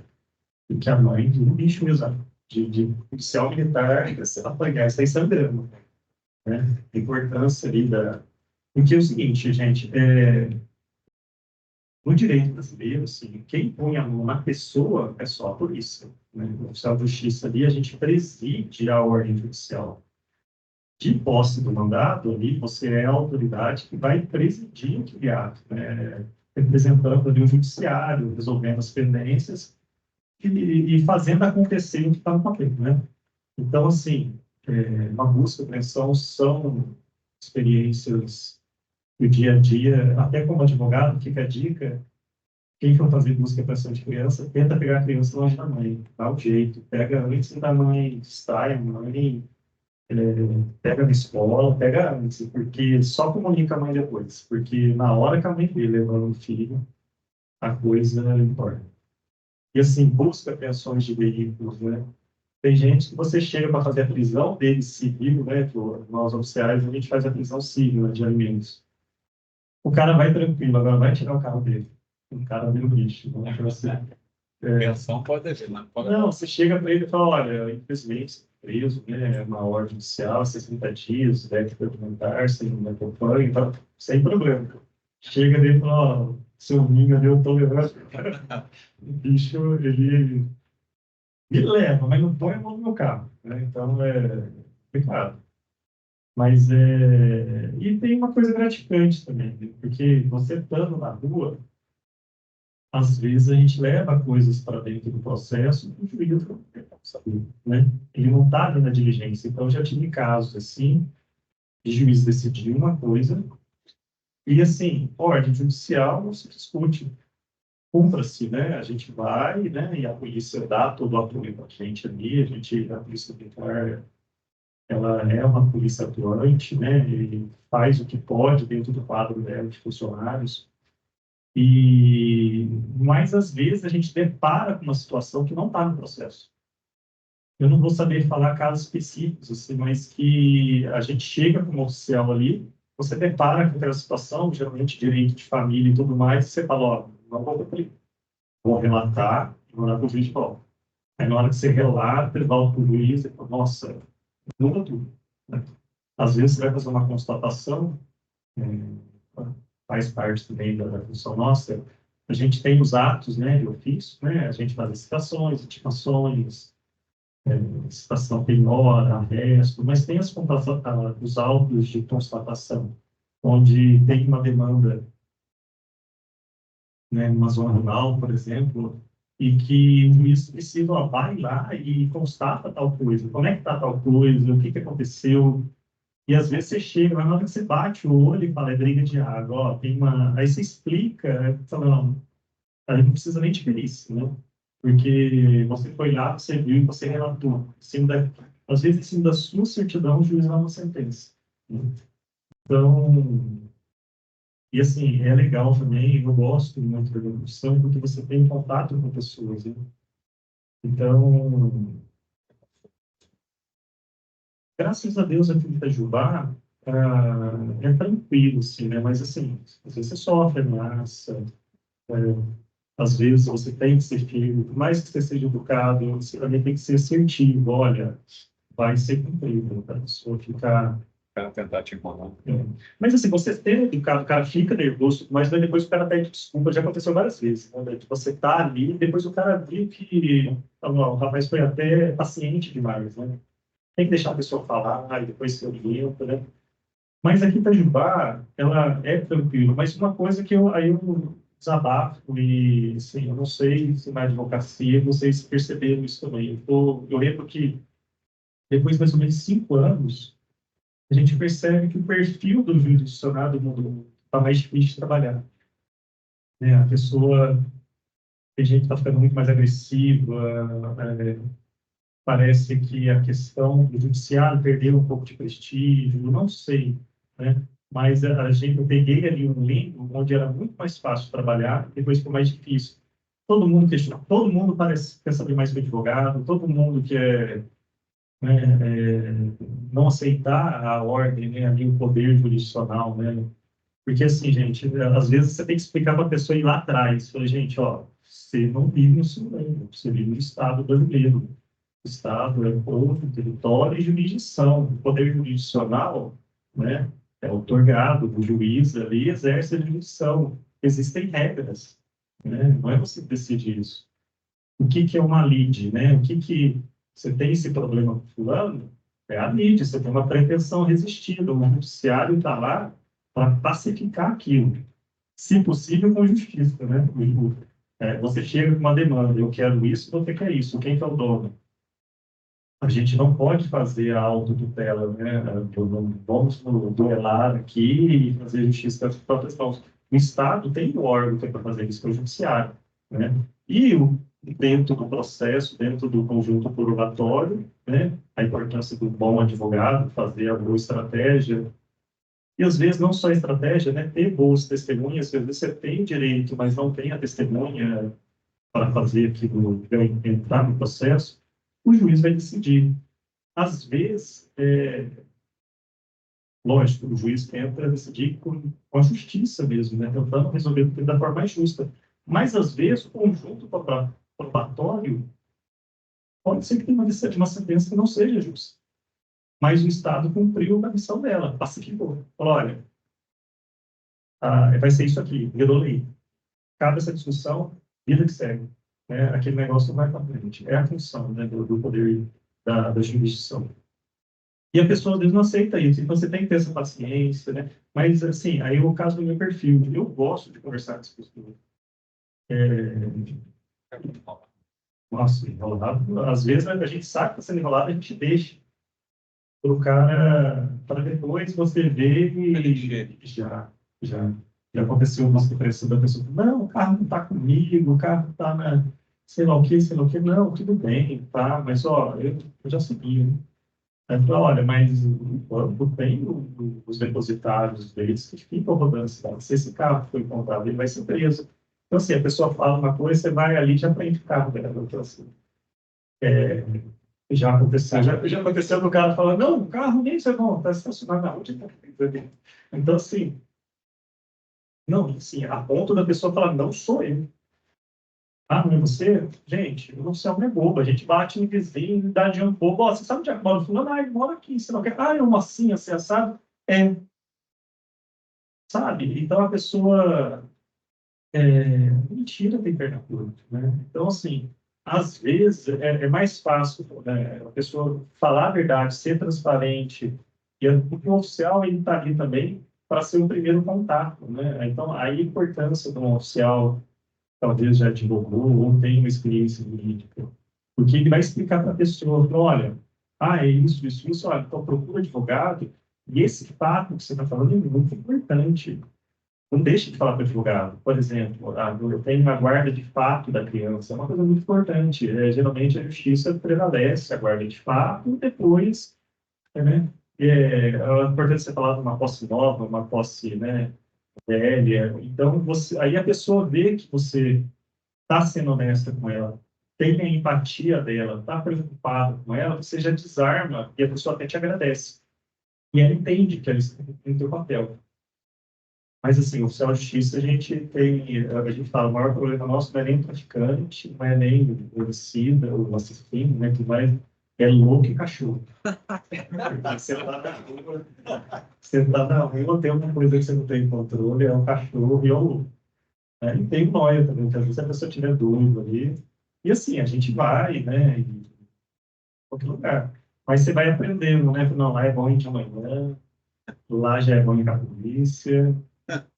e que a mãe do bicho mesmo, de policial militar, você apanhar, isso aí sangrando, né? A importância ali da... Porque é o seguinte, gente, no direito brasileiro, assim, quem põe a mão na pessoa é só a polícia, né? O oficial de justiça ali, a gente preside a ordem judicial. De posse do mandado, ali, você é a autoridade que vai presidir aquele ato, né? Representando ali o judiciário, resolvendo as pendências e fazendo acontecer o que está no papel, né? Então, assim, uma busca e apreensão são experiências do dia a dia, até como advogado, fica a dica, quem for fazer busca e apreensão de criança, tenta pegar a criança longe da mãe, dá o jeito, pega antes da mãe, distrai a mãe, pega na escola, pega antes, porque só comunica a mãe depois, porque na hora que a mãe vê levando o filho, a coisa importa. E assim, busca apreensões de veículos, né? Tem gente que você chega para fazer a prisão dele civil, né? Nós oficiais, a gente faz a prisão civil, né, de alimentos. O cara vai tranquilo, agora vai tirar o carro dele. O cara vira o bicho. Né? Pensão pode haver, não pode. Não, você chega para ele e fala, olha, infelizmente, preso, né? É uma ordem judicial, 60 dias, deve documentar, sem acompanha, então, sem problema. Chega dele e fala, ó, seu ninho ali, eu tô levando. O bicho, ele me leva, mas não põe a mão no meu carro, né? Então, é complicado. Mas é... E tem uma coisa gratificante também, né? Porque você estando na rua, às vezes a gente leva coisas para dentro do processo e o juiz não quer saber, né? Ele não está ali na diligência. Então, eu já tive casos assim, de juiz decidir uma coisa e, assim, ordem judicial não se discute. Cumpra-se, né? A gente vai, né? E a polícia dá todo o apoio para a gente ali. A polícia militar, ela é uma polícia atuante, né? E faz o que pode dentro do quadro dela de funcionários. Mas às vezes a gente depara com uma situação que não está no processo. Eu não vou saber falar casos específicos, assim, mas que a gente chega como oficial ali, você depara com aquela situação, geralmente direito de família e tudo mais, e você fala, ó, não vou cumprir. Vou relatar e mandar para o juiz de volta. Aí na hora que você relata, ele volta para o juiz e fala, nossa, muda tudo, né? Às vezes você vai fazer uma constatação, faz parte também da função nossa, a gente tem os atos, né, de ofício, né, a gente faz as citações, intimações, citação penhora, arresto, mas tem os autos de constatação, onde tem uma demanda, né, numa zona rural, por exemplo, e que o juiz precisa, ó, vai lá e constata tal coisa, como é que está tal coisa, o que que aconteceu, e às vezes você chega, mas na hora que você bate o olho e fala, é briga de água, ó, tem uma... Aí você explica, fala, não, aí não precisa nem de perícia, né? Porque você foi lá, você viu e você relatou. Às vezes, em cima da sua certidão, o juiz dá uma sentença, né? Então, e assim, é legal também, eu gosto muito da profissão, porque você tem contato com pessoas, né? Então, graças a Deus aqui em Itajubá, é tranquilo, assim, né? Mas assim, às vezes você sofre ameaça, é, às vezes você tem que ser firme, por mais que você seja educado, você também tem que ser assertivo, olha, vai ser cumprido, para a pessoa ficar... O cara tentar te enrolar. Mas assim, você ter educado, o cara fica nervoso, mas depois o cara pede desculpa, já aconteceu várias vezes, né? De você tá ali, depois o cara viu que o rapaz foi até paciente demais, né? Tem que deixar a pessoa falar, e depois se orienta, né? Mas aqui em Itajubá, ela é tranquila, mas uma coisa que eu desabafo, e assim, eu não sei se na advocacia vocês perceberam isso também. Eu lembro que depois de mais ou menos 5 anos, a gente percebe que o perfil do jurisdicionado mudou, está mais difícil de trabalhar, né? A pessoa, tem gente que está ficando muito mais agressiva, parece que a questão do judiciário perdeu um pouco de prestígio, não sei, né? Mas eu peguei ali um limbo onde era muito mais fácil trabalhar, depois ficou mais difícil. Todo mundo questiona, todo mundo parece quer saber mais do advogado, todo mundo quer, né, não aceitar a ordem, né, ali o poder jurisdicional, né? Porque assim, gente, às vezes você tem que explicar para a pessoa ir lá atrás. Falei, gente, ó, você não vive no Supremo, você vive no Estado brasileiro. O Estado é povo, território e jurisdição. O poder jurisdicional, né, é otorgado, o juiz ali exerce a jurisdição. Existem regras, né? Não é você que decide isso. O que que é uma lide, né? O que que você tem esse problema com fulano? É a lide, você tem uma pretensão resistida. O judiciário está lá para pacificar aquilo. Se possível, com justiça, né? Você chega com uma demanda, eu quero isso, você quer isso. Quem que é o dono? A gente não pode fazer a autotutela, né? Vamos duelar aqui e fazer justiça das próprias mãos. O Estado tem um órgão que é para fazer isso, que é o Judiciário, né? E dentro do processo, dentro do conjunto probatório, né? A importância do bom advogado, fazer a boa estratégia. E às vezes não só a estratégia, né? Ter boas testemunhas, às vezes você tem direito, mas não tem a testemunha para fazer aquilo, entrar no processo, o juiz vai decidir. Às vezes, lógico, o juiz tenta decidir com a justiça mesmo, né? Tentando resolver da forma mais justa. Mas, às vezes, o conjunto probatório pode ser que tenha uma sentença que não seja justa. Mas o Estado cumpriu a missão dela, pacificou. Falou, olha, vai ser isso aqui, virou lei. acaba essa discussão, vida que segue. Né? Aquele negócio não vai para frente. É a função, né, do poder da jurisdição. E a pessoa, às vezes, não aceita isso. Então, você tem que ter essa paciência, né? Mas, assim, aí o caso do meu perfil. Eu gosto de conversar com as pessoas. Nossa, enrolado. Às vezes, a gente sabe que está sendo enrolado, a gente deixa o cara para depois você ver e já, já aconteceu uma situação da pessoa. Não, o carro não está comigo, o carro está na sei lá o que, sei lá o que. Não, tudo bem, tá, mas, ó, eu já segui, né? Aí eu falo, olha, mas o banco tem os depositários deles que ficam rodando esse carro. Se esse carro foi comprado, ele vai ser preso. Então, assim, a pessoa fala uma coisa, você vai ali e já prende o carro dela. Então, assim, já aconteceu do cara falar, não, o carro nem sei não, está estacionado na rua. Então, assim, não, assim, a ponto da pessoa falar, não sou eu. Ah, não é você? Gente, o céu não é bobo. A gente bate no vizinho, dá de um pouco. Ó, você sabe onde é que mora? Fulano, ele mora aqui. Você não quer? Ah, é uma assim, assim, assado? É, sabe? Então, a pessoa... mentira tem perna curta, né? Então, assim, às vezes é mais fácil, né, a pessoa falar a verdade, ser transparente. E o oficial, ele está ali também para ser o primeiro contato, né? Então, aí a importância do oficial talvez já advogou ou tem uma experiência jurídica, porque ele vai explicar para a pessoa, olha, é isso, olha, então procura advogado, e esse fato que você está falando é muito importante. Não deixe de falar com o advogado. Por exemplo, eu tenho uma guarda de fato da criança, é uma coisa muito importante. Geralmente a justiça prevalece a guarda de fato, e depois, né, é importante você falar de uma posse nova, uma posse, né, velha. Então, aí a pessoa vê que você está sendo honesta com ela, tem a empatia dela, está preocupado com ela, você já desarma e a pessoa até te agradece. E ela entende que ela está cumprindo o seu papel. Mas, assim, o oficial de justiça, a gente fala, o maior problema nosso não é nem o traficante, não é nem o homicida, o assassino, né, que mais é louco e cachorro. Você está na rua, tem uma coisa que você não tem controle, é o cachorro e é o louco. Né? E tem o nóia também, que às vezes a pessoa estiver doido ali. E assim, a gente vai, né, em qualquer lugar. Mas você vai aprendendo, né? Não, lá é bom ir de manhã, lá já é bom ir com a polícia,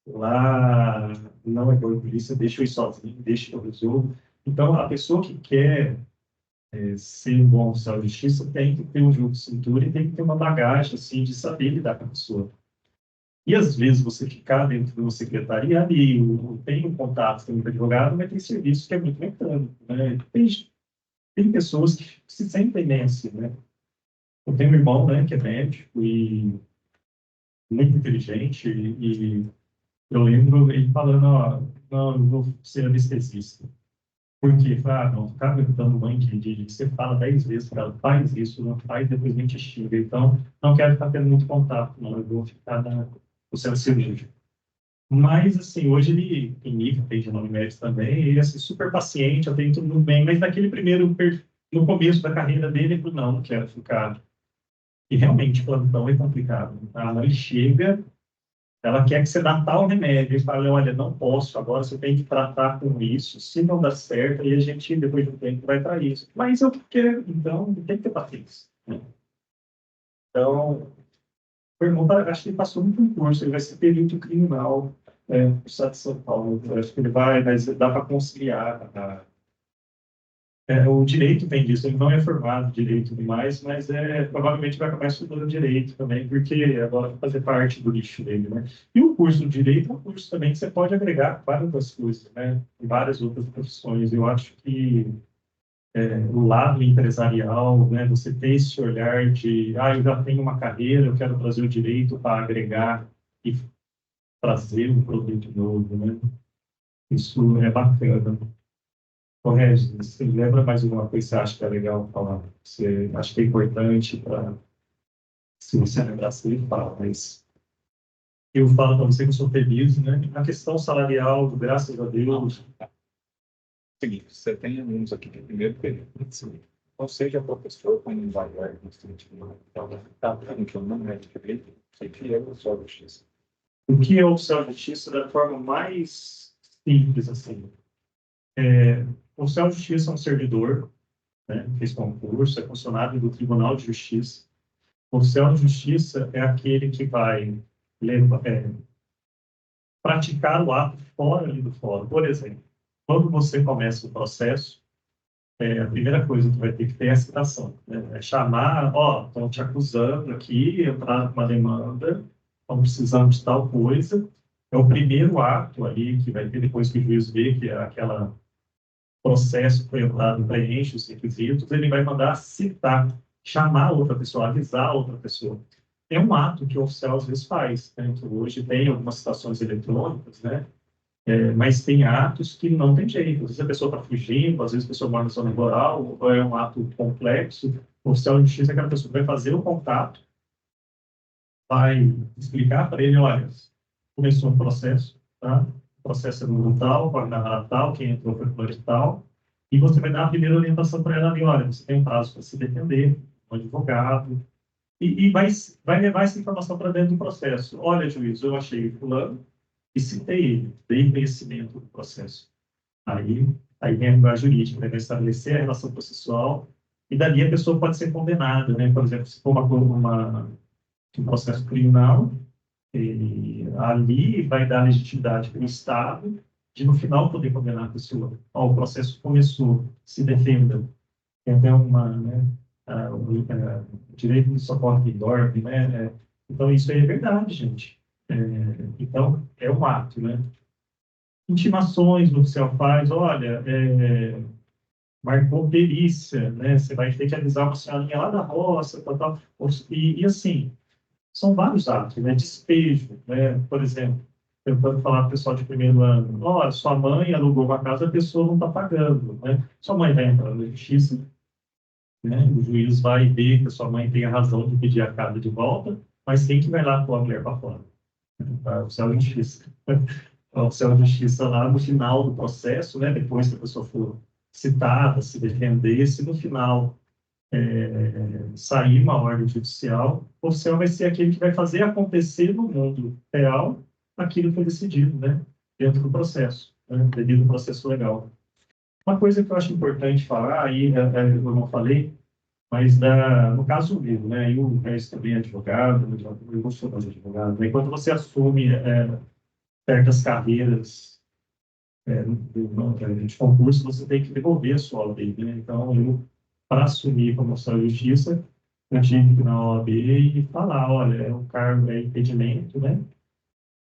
lá não é bom ir com a polícia, deixa eu ir sozinho, deixa eu resolvo. Então, a pessoa que quer ser um bom oficial de justiça tem que ter um jogo de cintura e tem que ter uma bagagem, assim, de saber lidar com a pessoa. E às vezes você ficar dentro de uma secretaria ali, tem um contato com o advogado, mas tem serviço que é muito mecânico, né? Tem pessoas que se sentem bem assim, né? Eu tenho um irmão, né, que é médico e muito inteligente e eu lembro ele falando, ó, não, eu vou ser anestesista. Por quê? Não, ficar perguntando mãe que você fala 10 vezes para ela, faz isso, não faz, depois a gente xinga. Então, não quero ficar tendo muito contato, não, eu vou ficar no centro cirúrgico. Mas, assim, hoje ele tem nível, tem genome médico também, ele é assim, super paciente, eu tenho tudo bem, mas naquele primeiro, no começo da carreira dele, ele falou, não quero ficar. E realmente, plantão é complicado. A mãe chega, ela quer que você dá tal remédio, e fala, olha, não posso, agora você tem que tratar com isso, se não dá certo, aí a gente, depois de um tempo, vai para isso. Mas eu quero, então, tem que ter paciência. Né? Então, o irmão, acho que ele passou no concurso, ele vai ser perito criminal no estado de São Paulo. Eu acho que ele vai, mas dá para conciliar. O direito tem disso, ele não é formado em direito demais, mas provavelmente vai acabar estudando direito também, porque agora vai fazer parte do lixo dele, né? E o curso de direito é um curso também que você pode agregar várias outras coisas, né? Várias outras profissões. Eu acho que o lado empresarial, né? Você ter esse olhar de, eu já tenho uma carreira, eu quero trazer o direito para agregar e trazer um produto novo, né? Isso é bacana. Ô, Regis, você lembra mais alguma coisa que você acha que é legal falar? Você acha que é importante para, se você lembrar, você fala, mas eu falo para você que eu sou feliz, né? A questão salarial, graças a Deus. Seguinte, você tem alunos aqui de primeiro período. Ou seja, professor, quando vai no estudante, está falando que eu não é de direito, sei que é o oficial de justiça. O que é o oficial de justiça da forma mais simples assim. O oficial de justiça é um servidor, né, que fez concurso, é funcionário do Tribunal de Justiça. O oficial de justiça é aquele que vai praticar o ato fora ali do fórum. Por exemplo, quando você começa o processo, a primeira coisa que vai ter que ter é a citação, né? É chamar, ó, estão te acusando aqui, entrar com uma demanda, estão precisando de tal coisa. É o primeiro ato ali que vai ter depois que o juiz vê que aquela processo foi entrado, preenche os requisitos, ele vai mandar citar, chamar outra pessoa, avisar outra pessoa. É um ato que o oficial às vezes faz, né? Que hoje tem algumas citações eletrônicas, né? Mas tem atos que não tem jeito. Às vezes a pessoa está fugindo, às vezes a pessoa mora na zona rural, ou é um ato complexo. O oficial de justiça é aquela pessoa que vai fazer o contato, vai explicar para ele, olha, começou um processo, tá? O processo é no tal, vai narrar tal, quem entrou foi fulano de tal, e você vai dar a primeira orientação para ela ali, olha, você tem um prazo para se defender, um advogado, e vai levar essa informação para dentro do processo. Olha, juiz, eu achei fulano e citei ele, dei conhecimento do processo. Aí, aí vem a linguagem jurídica, né? Vai estabelecer a relação processual, e dali a pessoa pode ser condenada, né? Por exemplo, se for um processo criminal, ali vai dar legitimidade para o Estado de, no final, poder condenar a pessoa. Ó, o processo começou, se defenda. Tem até né, o direito de socorro que dorme, né? Então, isso aí é verdade, gente. Então, é um ato, né? Intimações o oficial faz, olha, marcou perícia, né? Você vai ter que avisar uma senhorinha lá da roça, tal, tal. E assim, são vários atos, né? Despejo, né? Por exemplo, tentando falar para o pessoal de primeiro ano, olha, sua mãe alugou uma casa, a pessoa não está pagando, né? Sua mãe vai entrar na justiça, né? O juiz vai ver que a sua mãe tem a razão de pedir a casa de volta, mas quem que vai lá pôr a mulher para fora? O oficial de justiça. O oficial de justiça lá no final do processo, né? Depois que a pessoa for citada, se defender, se no final sair uma ordem judicial, o oficial vai ser aquele que vai fazer acontecer no mundo real aquilo que foi decidido, né? Dentro do processo, né? Devido ao processo legal. Uma coisa que eu acho importante falar, aí eu não falei, mas no caso meu, né? Eu também advogado, eu não sou mais advogado, né? Quando você assume certas carreiras de concurso, você tem que devolver a sua OAB, né? Então, eu, para assumir como oficial de justiça, eu tive que ir na OAB e falar, olha, o cargo é impedimento, né?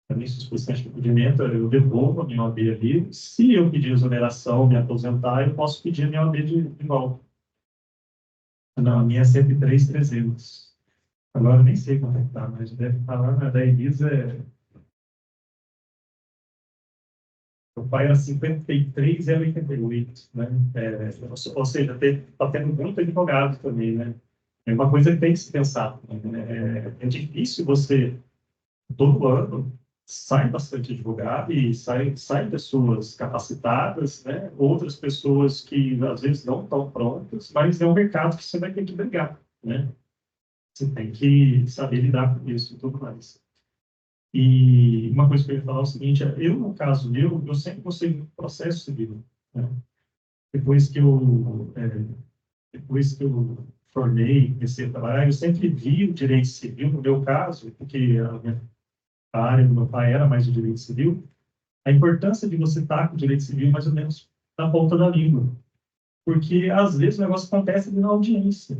Também sou especialista de impedimento, eu devolvo a minha OAB ali. Se eu pedir exoneração, me aposentar, eu posso pedir a minha OAB de volta. Não, a minha é 103.300. Agora eu nem sei quanto é que está, mas deve estar lá na da Elisa. O pai era 53 e era 88, né? Ou seja, está tendo muito advogado também, né? É uma coisa que tem que se pensar, né? É difícil você, todo ano, sai bastante advogado e sai pessoas capacitadas, né? Outras pessoas que às vezes não estão prontas, mas é um mercado que você vai ter que brigar, né? Você tem que saber lidar com isso e tudo mais. E uma coisa que eu ia falar é o seguinte, eu, no caso meu, eu sempre gostei do processo civil, né? Depois que eu formei, comecei a trabalhar, eu sempre vi o direito civil, no meu caso, porque a área do meu pai era mais o direito civil, a importância de você estar com o direito civil mais ou menos na ponta da língua. Porque, às vezes, o negócio acontece ali na audiência,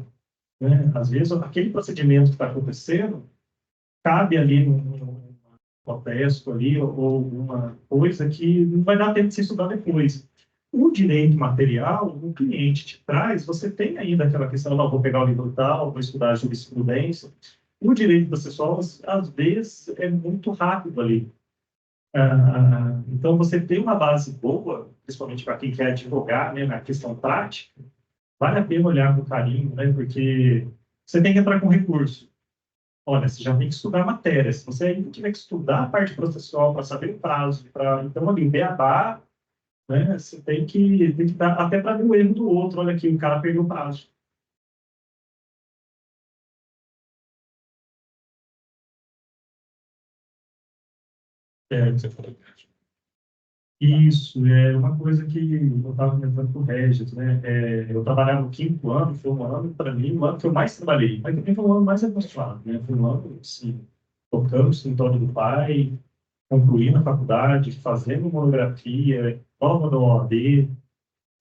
né? Às vezes, aquele procedimento que está acontecendo cabe ali num protesto ali, ou uma coisa que não vai dar tempo de se estudar depois. O direito material, o cliente te traz, você tem ainda aquela questão, não, vou pegar o livro tal, vou estudar a jurisprudência. O direito processual, às vezes, é muito rápido ali. Então, você tem uma base boa, principalmente para quem quer advogar, né, na questão prática, vale a pena olhar com carinho, né, porque você tem que entrar com recurso. Olha, você já tem que estudar a matéria. Se você ainda tiver que estudar a parte processual para saber o prazo, então, ali, o beabá, né, você tem que dar, até para ver o erro do outro. Olha aqui, o cara perdeu o prazo. Você falou. Isso, é uma coisa que eu estava comentando com o Regis, né? Eu trabalhava no quinto ano, foi um ano, para mim, o ano que eu mais trabalhei, mas também foi um ano mais abençoado, né? Foi um ano, assim, tocando o escritório do pai, concluindo a faculdade, fazendo monografia, prova da OAB.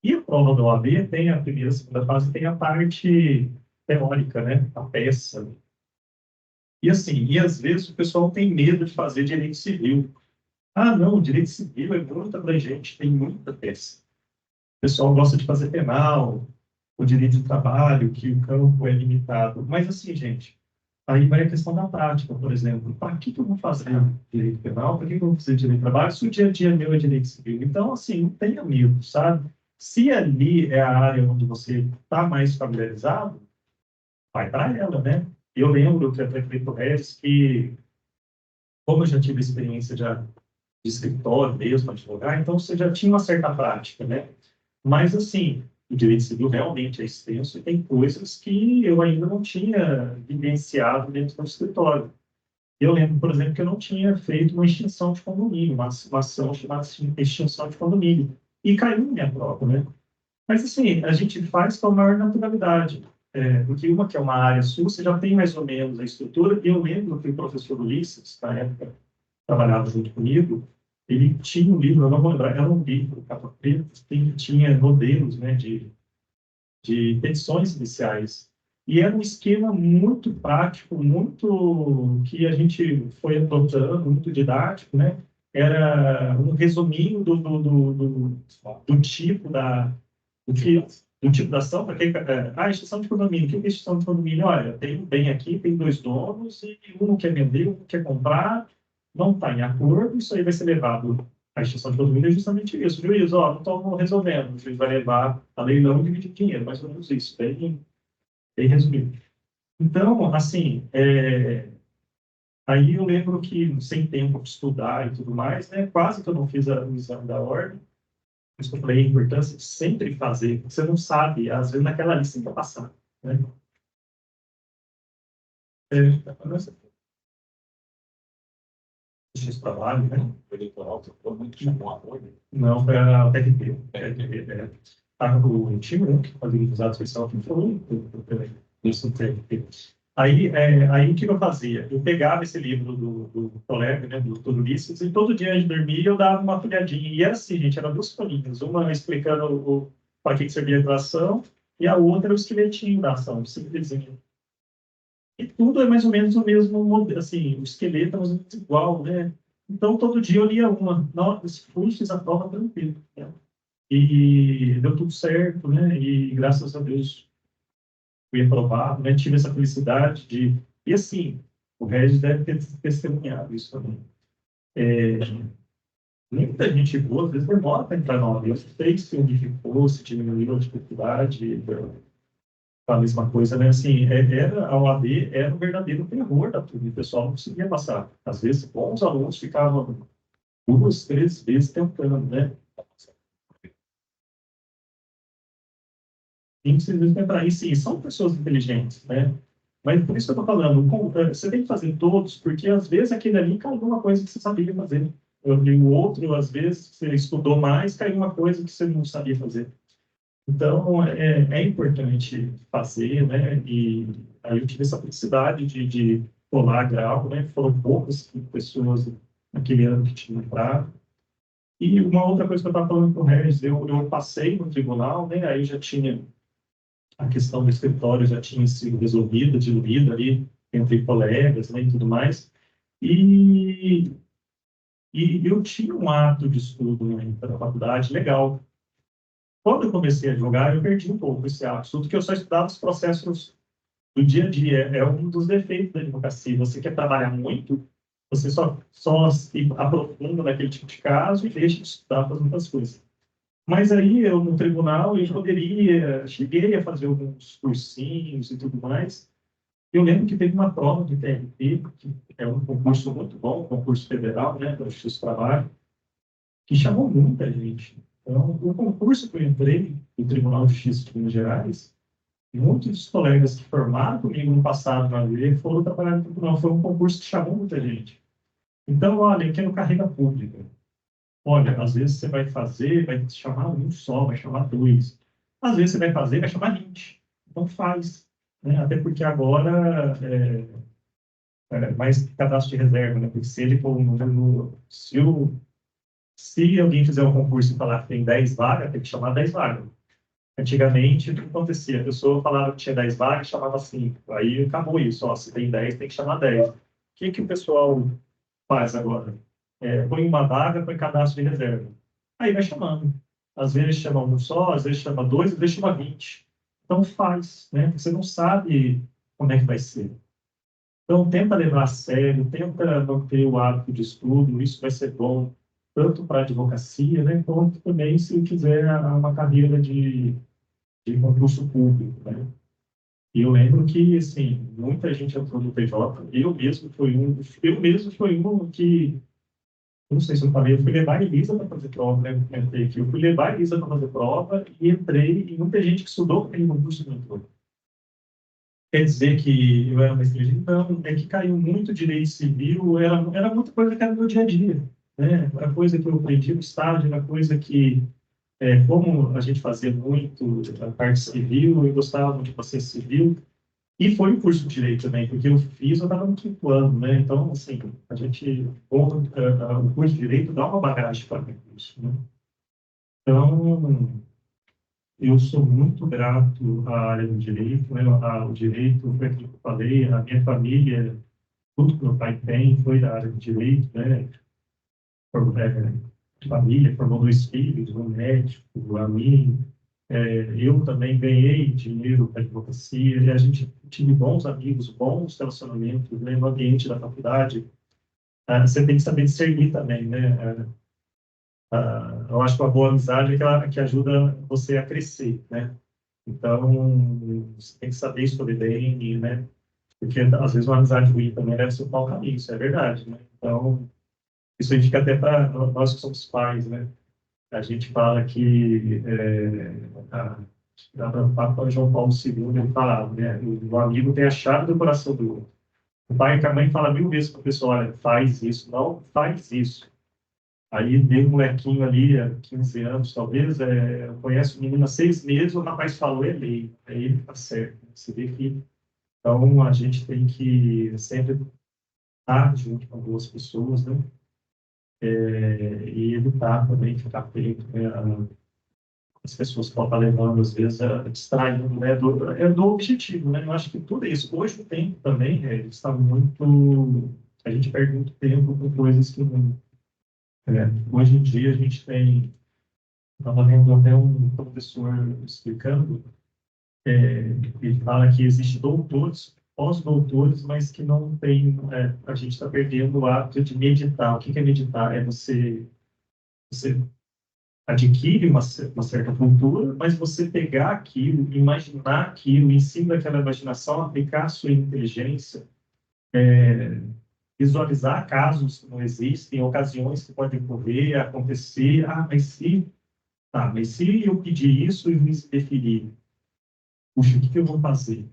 E a prova da OAB tem a primeira e a segunda fase, tem a parte teórica, né? A peça. E assim, e às vezes o pessoal tem medo de fazer direito civil. Ah, não, o direito civil é muito abrangente, tem muita peça. O pessoal gosta de fazer penal, o direito de trabalho, que o campo é limitado. Mas assim, gente, aí vai a questão da prática, por exemplo. Para que eu vou fazer direito penal? Para que eu vou fazer direito de trabalho se o dia a dia meu é direito civil? Então, assim, não tenha medo, sabe? Se ali é a área onde você está mais familiarizado, vai para ela, né? Eu lembro que até feito Regis que, como eu já tive experiência de escritório mesmo, advogar, então você já tinha uma certa prática, né? Mas, assim, o direito civil realmente é extenso e tem coisas que eu ainda não tinha vivenciado dentro do escritório. Eu lembro, por exemplo, que eu não tinha feito uma extinção de condomínio, uma ação chamada extinção de condomínio. E caiu na minha prova, né? Mas, assim, a gente faz com a maior naturalidade. Porque uma que é uma área sua, você já tem mais ou menos a estrutura. E eu lembro que o professor Ulisses, na época, trabalhava junto comigo, ele tinha um livro, eu não vou lembrar, era um livro, capa preta, que tinha modelos, né, de petições iniciais. E era um esquema muito prático, muito que a gente foi adotando, muito didático, né? Era um resuminho do tipo do, que, do tipo da ação, para quem, extinção de condomínio. O que é extinção de condomínio? Olha, tem um bem aqui, tem dois donos, e um não quer vender, um não quer comprar, não está em acordo, isso aí vai ser levado. A extinção de condomínio é justamente isso. O juiz, ó, não estão resolvendo, o juiz vai levar a leilão e dividir dinheiro, mais ou menos isso, bem resumido. Então, assim, aí eu lembro que, sem tempo de estudar e tudo mais, né, quase que eu não fiz o exame da ordem, por isso que eu falei a importância de sempre fazer, porque você não sabe, às vezes naquela lista tem que passar, né? Mas esse trabalho, né? O eleitoral, todo mundo que chamou a ordem. Não, foi a TRT. Estava o time, né, que fazia usado especial, que falou, isso TRT. Aí o que eu fazia? Eu pegava esse livro do colega, né, do Dr. Ulisses, e todo dia antes de dormir eu dava uma folhadinha. E era assim, gente, eram duas folhinhas. Uma explicando para que servia a ação, e a outra o esqueletinho da ação, simplesinho. E tudo é mais ou menos o mesmo modelo, assim, o esqueleto é mais ou menos igual, né? Então, todo dia eu lia uma. Nossa, fui, fiz a prova tranquilo, né? E deu tudo certo, né? E graças a Deus fui aprovado, né? Tive essa felicidade de... E assim, o Regis deve ter testemunhado isso também. Muita gente boa, às vezes demora para entrar na OAB. Eu sei se unificou, se diminuiu a dificuldade, a mesma coisa, né? Assim, a OAB era um verdadeiro terror da turma, o pessoal não conseguia passar. Às vezes, bons alunos ficavam duas, três vezes tentando, né? Simplesmente entrar. E sim, são pessoas inteligentes, né? Mas por isso que eu estou falando, você tem que fazer todos, porque às vezes aquele ali caiu uma coisa que você sabia fazer. E o outro, às vezes, você estudou mais, caiu uma coisa que você não sabia fazer. Então, é importante fazer, né? E aí eu tive essa felicidade de colar grau, né? Foram poucas pessoas naquele ano que tinham entrado. E uma outra coisa que eu estava falando com o Regis, eu passei no tribunal, né? Aí já tinha a questão do escritório, já tinha sido resolvida, diluída ali entre colegas, né? E tudo mais. E, e eu tinha um ato de estudo, né, na faculdade legal. Quando eu comecei a advogar, eu perdi um pouco esse absurdo, que eu só estudava os processos do dia a dia. É um dos defeitos da advocacia. Você quer trabalhar muito, você só se aprofunda naquele tipo de caso e deixa de estudar para outras coisas. Mas aí, eu no tribunal, eu cheguei a fazer alguns cursinhos e tudo mais. Eu lembro que teve uma prova de TRT, que é um concurso muito bom, um concurso federal, né, da Justiça do Trabalho, que chamou muita gente. Então, o concurso que eu entrei no Tribunal de Justiça de Minas Gerais, muitos dos colegas que formaram comigo no passado na UEL foram trabalhar no tribunal. Foi um concurso que chamou muita gente. Então, olha, aqui é no carreira pública. olha, às vezes você vai fazer, vai chamar um só, vai chamar dois. Às vezes você vai fazer, vai chamar 20. Então faz, né? Até porque agora é mais cadastro de reserva, né? Porque se ele for um número, se alguém fizer um concurso e falar que tem 10 vagas, tem que chamar 10 vagas. Antigamente, o que acontecia? A pessoa falava que tinha 10 vagas, chamava 5. Aí acabou isso. Ó, se tem 10, tem que chamar 10. O que que o pessoal faz agora? Põe uma vaga, põe cadastro de reserva. Aí vai chamando. Às vezes chama um só, às vezes chama dois, às vezes chama 20. Então faz, né? Você não sabe como é que vai ser. Então tenta levar a sério, tenta manter o hábito de estudo, isso vai ser bom tanto para a advocacia, né, quanto também se quiser uma carreira de concurso público, né? E eu lembro que, assim, muita gente entrou no PJ, eu mesmo fui um que, não sei se eu falei, eu fui levar a Elisa para fazer prova, né? Eu comentei aqui, eu fui levar a Elisa para fazer prova e entrei, e muita gente que estudou aquele concurso não entrou. Quer dizer que eu era uma estrangeira? Não, é que caiu muito direito civil, era muita coisa que era no meu dia a dia, né? Era coisa que eu aprendi no estágio, era coisa que como a gente fazia muito a parte civil, eu gostava muito de processo civil, e foi o curso de Direito também, porque eu fiz, eu estava no quinto ano, né? Então, assim, o curso de Direito dá uma bagagem para o curso, né? Então, eu sou muito grato à área do Direito, né? O Direito, foi aquilo que eu falei, a minha família, tudo que meu pai tem foi da área do Direito, né? Família, formou dois filhos, um médico, a mim. Eu também ganhei dinheiro para advocacia e a gente tive bons amigos, bons relacionamentos, né, no ambiente da faculdade. Você tem que saber discernir também, né? Eu acho que uma boa amizade é aquela que ajuda você a crescer, né? Então, você tem que saber escolher bem, né? Porque às vezes uma amizade ruim também deve ser um mau caminho, isso é verdade, né? Então, isso aí fica até para nós que somos pais, né? A gente fala que o Papa João Paulo II ele falava, né? O amigo tem a chave do coração do outro. O pai e a mãe falam mil vezes para a pessoa, olha, faz isso, não faz isso. Aí deu um molequinho ali, 15 anos talvez, conhece o menino há 6 meses, o rapaz falou, é lei, aí ele está certo. Você vê que, então, a gente tem que sempre estar junto com duas pessoas, né? E evitar também ficar feito, né? As pessoas podem estar levando, às vezes, distraindo, né, do objetivo, né? Eu acho que tudo isso. Hoje o tempo também está muito... A gente perde muito tempo com coisas que não... Hoje em dia a gente tem... Estava vendo até um professor explicando, ele fala que existem doutores, pós-doutores, mas que não tem... a gente está perdendo o hábito de meditar. O que é meditar? É você adquire uma certa cultura, mas você pegar aquilo, imaginar aquilo, em cima daquela imaginação, aplicar a sua inteligência, visualizar casos que não existem, ocasiões que podem ocorrer, acontecer. Mas se eu pedir isso e me definir, puxa, o que eu vou fazer?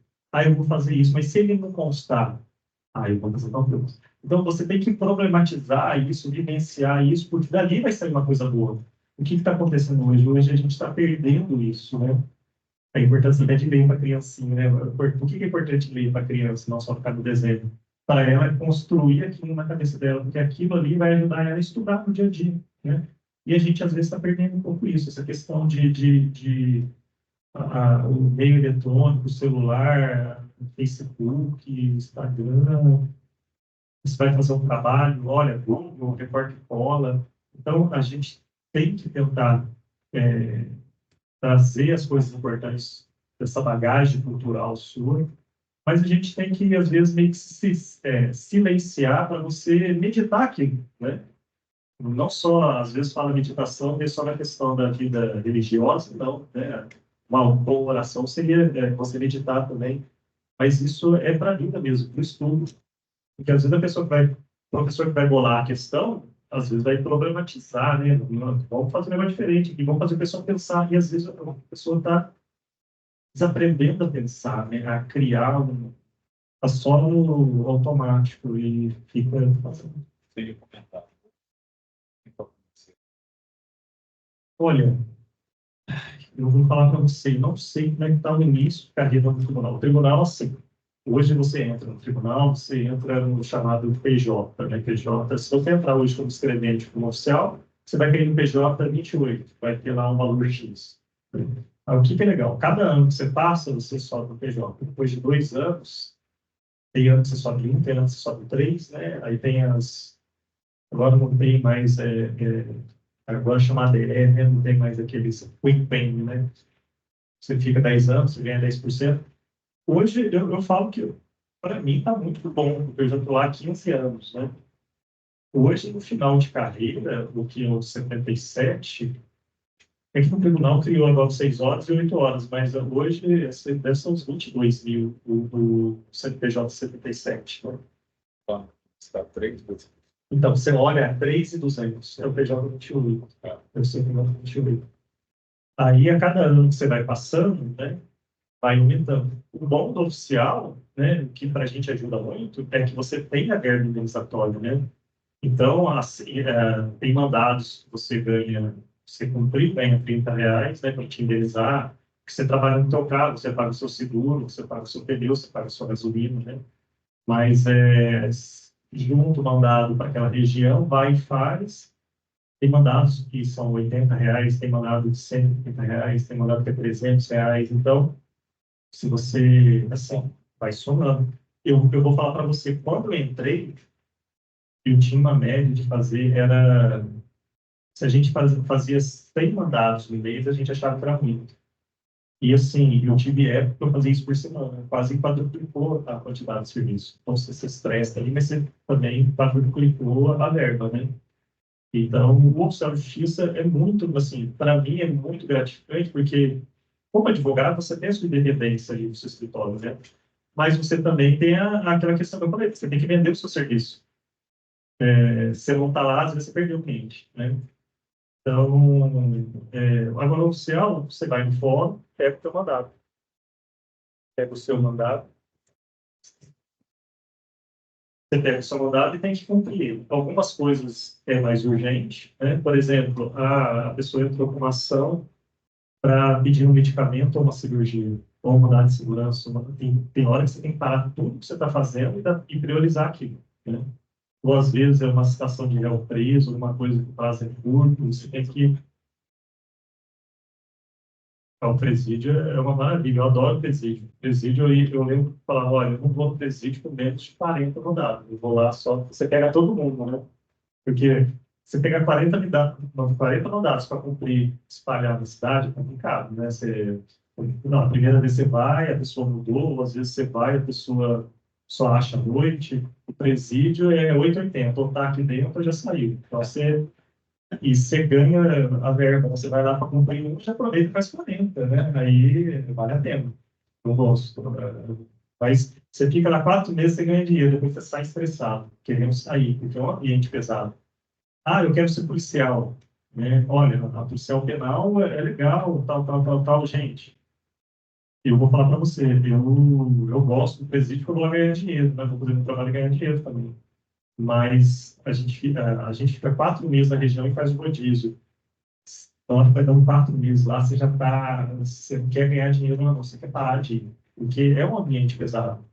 Eu vou fazer isso, mas se ele não constar, eu vou fazer tal coisa. Então, você tem que problematizar isso, vivenciar isso, porque dali vai sair uma coisa boa. O que está acontecendo hoje? Hoje a gente está perdendo isso, né? A importância até de ler para a criancinha, né? Por que é importante ler para a criança, não só ficar no desenho? Para ela construir aquilo na cabeça dela, porque aquilo ali vai ajudar ela a estudar no dia a dia, né? E a gente, às vezes, está perdendo um pouco isso, essa questão o meio eletrônico, o celular, o Facebook, Instagram. Você vai fazer um trabalho, olha, Google, recorta e cola. Então, a gente tem que tentar trazer as coisas importantes dessa bagagem cultural sua, mas a gente tem que, às vezes, meio que silenciar para você meditar aquilo, né? Não só, às vezes, fala meditação, não é só na questão da vida religiosa, não, né? Uma boa oração seria você meditar também, mas isso é para a vida mesmo, para o estudo. Porque às vezes o professor que vai bolar a questão, às vezes vai problematizar, né? Vamos fazer um negócio diferente aqui, vamos fazer a pessoa pensar, e às vezes a pessoa está desaprendendo a pensar, né? A criar tá só no automático e fica fazendo. Seria comentar. Olha, eu vou falar para você, não sei como é que está o início de carreira no tribunal. O tribunal, assim, hoje você entra no tribunal, você entra no chamado PJ, né? PJ, se você entrar hoje como escrevente, como oficial, você vai cair no PJ 28, vai ter lá um valor X. O que é legal? Cada ano que você passa, você sobe no PJ. Depois de 2 anos, tem ano que você sobe 1, tem ano que você sobe 3, né? Aí tem as... Agora não tem mais... agora chamada EE, né? Não tem mais aqueles quick pay, né? Você fica 10 anos, você ganha 10%. Hoje, eu falo que, para mim, está muito bom, porque eu já estou lá há 15 anos, né? Hoje, no final de carreira, o que é o 77, é que no tribunal criou agora 6 horas e 8 horas, mas hoje deve ser uns 22 mil o CNPJ 77, né? Tá, está 3, Então, você olha 3.200, é o PJ 28, é o CNPJ 28. Aí, a cada ano que você vai passando, né, vai aumentando. O bom do oficial, né, que para a gente ajuda muito, é que você tem a verba indenizatória, né? Então, assim, tem mandados que você ganha, você cumprir, ganha R$ 30, né, para te indenizar, que você trabalha no teu carro, você paga o seu seguro, você paga o seu pneu, você paga a sua gasolina, né? Mas, junto o mandado para aquela região, vai e faz. Tem mandados que são R$ 80, tem mandado de R$ 130, tem mandado que é R$ 300. Então, se você, assim, vai somando. Eu vou falar para você, quando eu entrei, eu tinha uma média de fazer, era... Se a gente fazia 100 mandados no mês, a gente achava que era muito. E, assim, eu tive época que eu fazia isso por semana, quase quadruplicou a quantidade de serviço. Então, você se estressa ali, mas você também quadruplicou a verba, né? Então, o oficial de justiça é muito, assim, para mim é muito gratificante, porque, como advogado, você tem a sua independência ali no seu escritório, né? Mas você também tem aquela questão que eu falei, você tem que vender o seu serviço. Você não está lá, às vezes você perdeu o cliente, né? Então, agora o oficial, você vai no fórum, pega o seu mandado. Pega o seu mandado, você pega o seu mandado e tem que cumprir. Algumas coisas é mais urgente, né? Por exemplo, a pessoa entrou com uma ação para pedir um medicamento ou uma cirurgia, ou um mandado de segurança. Tem hora que você tem que parar tudo que você está fazendo e priorizar aquilo, né? Ou às vezes é uma situação de réu preso, alguma coisa que o prazo é curto, você tem que... O presídio é uma maravilha, eu adoro o presídio. Presídio, eu lembro que falava, olha, eu não vou no presídio com menos de 40 rodadas, eu vou lá só... Você pega todo mundo, né? Porque você pegar 40 rodadas para cumprir, espalhar na cidade, é complicado, né? Não, a primeira vez você vai, a pessoa mudou, ou às vezes você vai, a pessoa só acha à noite. O presídio é 880, ou está aqui dentro ou já saiu. Então, você ganha a verba, você vai lá para cumprir um, já aproveita e faz 40, né? Aí vale a pena. Eu gosto. Mas você fica lá 4 meses, você ganha dinheiro, depois você sai estressado, querendo sair, porque é um ambiente pesado. Ah, eu quero ser policial, né? Olha, a policial penal é legal, tal, tal, tal, tal, gente. Eu vou falar para você, eu gosto do presídio porque eu vou lá ganhar dinheiro, né? Vou poder no trabalho e ganhar dinheiro também. Mas a gente fica 4 meses na região e faz o rodízio. Então, vai dar 4 meses lá, você já está, você não quer ganhar dinheiro, não, você quer parar de ir, porque é um ambiente pesado.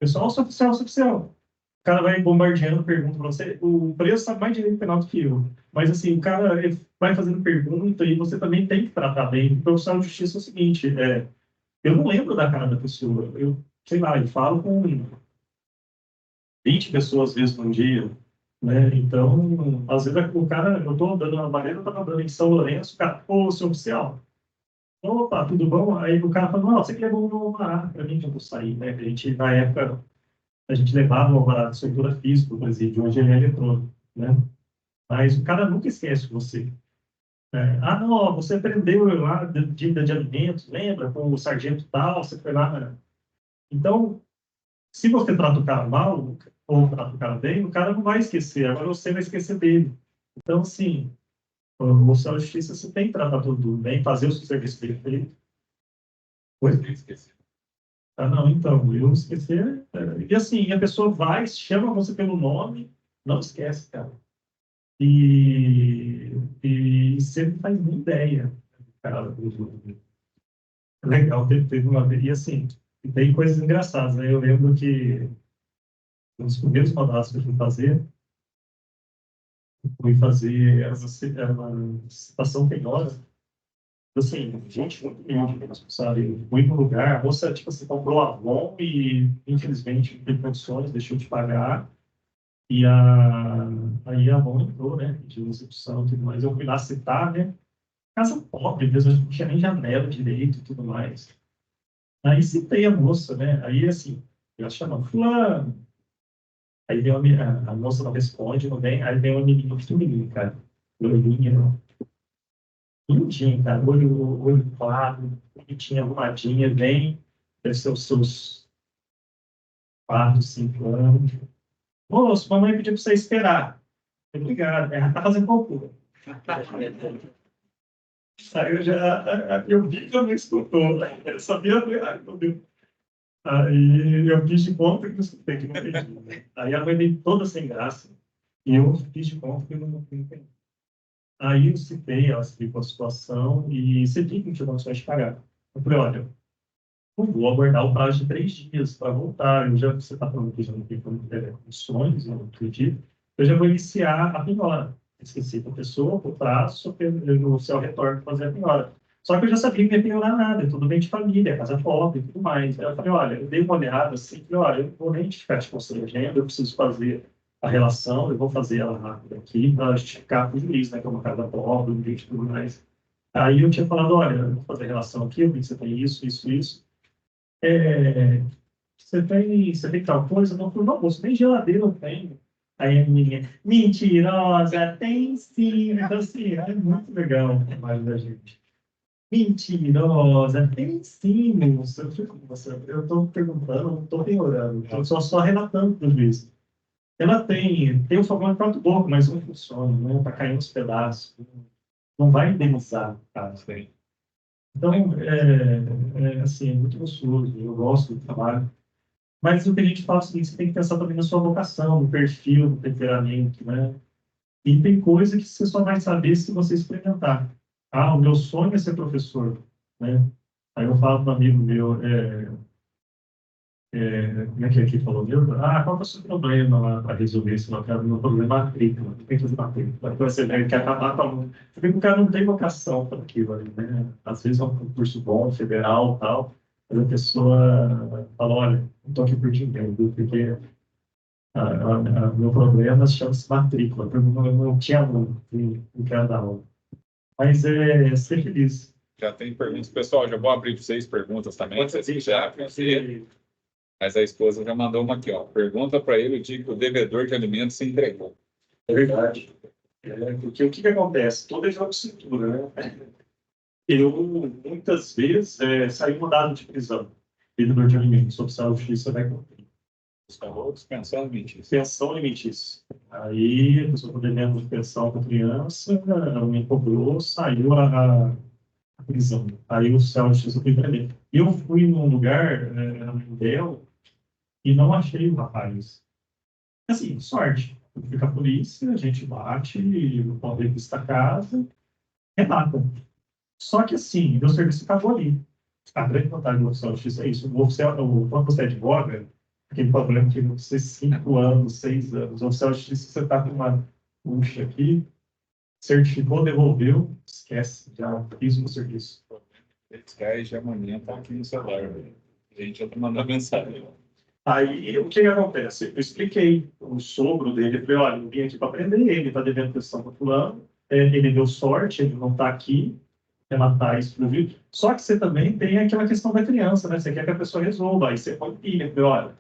Pessoal, sou oficial, sou oficial. O cara vai bombardeando, pergunta para você. O preço sabe mais direito penal do que eu. Mas, assim, o cara vai fazendo pergunta e você também tem que tratar bem. O profissional de justiça é o seguinte, eu não lembro da cara da pessoa. Eu, sei lá, eu falo com 20 pessoas, às vezes, num dia, né? Então, às vezes, o cara, eu estou andando na Barreira, eu estava andando em São Lourenço, o cara, pô, seu oficial, opa, tudo bom? Aí o cara falou, não, você que levou no alvará para mim que eu vou sair, né? A gente, na época, a gente levava o alvará de soltura física, por exemplo, hoje ele é eletrônico, né? Mas o cara nunca esquece você. Ah, não, ó, você prendeu eu lá dívida de alimentos, lembra? Com o sargento tal, você foi lá. Né? Então, se você trata o cara mal, ou trata o cara bem, o cara não vai esquecer, agora você vai esquecer dele. Então, assim, o oficial de justiça, você tem que tratar todo mundo bem, fazer o seu serviço bem feito. Pois é. esqueci. Ah, não, então, eu esqueci. E assim, a pessoa vai, chama você pelo nome, não esquece, cara. e você não faz nem ideia, cara. Legal, teve uma vez, e assim, tem coisas engraçadas, né? Eu lembro que um dos primeiros mandatos que eu fui fazer, era uma situação penosa, assim, gente muito humilde, sabe? Eu fui no lugar, a moça, tipo assim, comprou Avon e, infelizmente, não teve condições, deixou de pagar, e aí a Avon entrou, né? Pediu execução e tudo mais. Eu fui lá citar, né? Casa pobre, mesmo, não tinha nem janela direito e tudo mais. Aí citei a moça, né? Aí, assim, ela chama fulano. Aí vem a moça não responde, não vem. Aí vem uma menina pequenininha, cara. Loirinha, lindinha, cara. Olho claro, bonitinha, arrumadinha. Vem, deve ser os seus 4, 5 anos. Moço, mamãe pediu para você esperar. Obrigado. Ela tá fazendo cálculo. Aí eu vi que eu não escutou. Eu sabia, ai, meu Deus. Aí eu fiz de conta que não escutei, que não entendi. Aí a mãe veio toda sem graça. E eu fiz de conta que eu não entendi. Aí eu citei, ela explicou a situação e cedi que não tinha condições de pagar. Eu falei, olha, eu vou aguardar o prazo de 3 dias para voltar. Eu já, você está falando que já não tem condições, eu não acredito. Eu já vou iniciar a penhora. Esqueci da pessoa, o prazo, só que o seu retorno para fazer a penhora. Só que eu já sabia que não ia penhorar nada, é tudo bem de família, casa pobre e tudo mais. Aí eu falei, olha, eu dei uma olhada assim, falei, olha, eu não vou nem ficar te constrangendo, eu preciso fazer a relação, eu vou fazer ela rápida aqui para justificar para o juiz, né, que é uma casa pobre, e tudo mais. Aí eu tinha falado, olha, eu vou fazer a relação aqui, eu vi que você tem isso, isso, isso. É, você tem tal coisa? Não, não, moço, nem geladeira eu tenho. Aí a menina, mentirosa, tem sim. Então, assim, é muito legal o trabalho da gente. Mentirosa, tem sim, moço. Eu fico com você. Eu estou perguntando, não estou piorando. Eu só relatando tudo isso. Ela tem o fogão de quatro bocas, mas não funciona, né? Está caindo uns pedaços. Não vai indenizar, cara. Então, assim, é muito gostoso. Eu gosto do trabalho. Mas o que a gente fala é o seguinte, você tem que pensar também na sua vocação, no perfil, no temperamento, né? E tem coisa que você só vai saber se você experimentar. Ah, o meu sonho é ser professor, né? Aí eu falo para um amigo meu, como é que ele falou mesmo? Ah, qual que é o seu problema lá para resolver isso? Eu quero meu problema é matrícula, tem que fazer matrícula. Então você quer acabar com a... Você vê que o cara não tem vocação para aquilo ali, né? Às vezes é um concurso bom, federal tal, mas a pessoa fala, olha, não estou aqui por dinheiro, viu? Porque meu problema chama-se matrícula. Eu não tinha aluno em cada aula. Mas é ser feliz. Já tem perguntas. Pessoal, já vou abrir para vocês perguntas também. Se vocês quiserem fazer. Mas a esposa já mandou uma aqui, ó. Pergunta para ele o dia que o devedor de alimentos se entregou. É verdade. Porque o que acontece? Todo é jogo de cintura, né? Eu, muitas vezes, saí mudado de prisão. Devedor de alimentos, oficial de justiça vai cumprir. Falou pensão alimentícia. Pensão alimentícia. Aí, a pessoa está devendo de pensão para criança, me cobrou, saiu a prisão. Aí o oficial de justiça foi prender. Eu fui num lugar, na Mindel, e não achei o rapaz. Assim, sorte. Eu fui com a polícia, a gente bate, no ponto de vista da casa, remata. Só que assim, meu serviço acabou ali. A grande vantagem do oficial de justiça é isso. Quando você advoga, aquele problema que você 5 anos, 6 anos, o oficial de justiça, você está com uma bucha aqui, certificou, devolveu, esquece, já fiz o serviço. Esse cara já amanhã está aqui no celular. A gente já está mandando mensagem. Aí, o que acontece? Eu expliquei o sogro dele, eu falei, olha, eu vim aqui para prender ele, está devendo pensão para fulano, ele deu sorte, ele não está aqui, relatar isso para o vídeo. Só que você também tem aquela questão da criança, né? Você quer que a pessoa resolva, aí você põe pilha, falei, olha,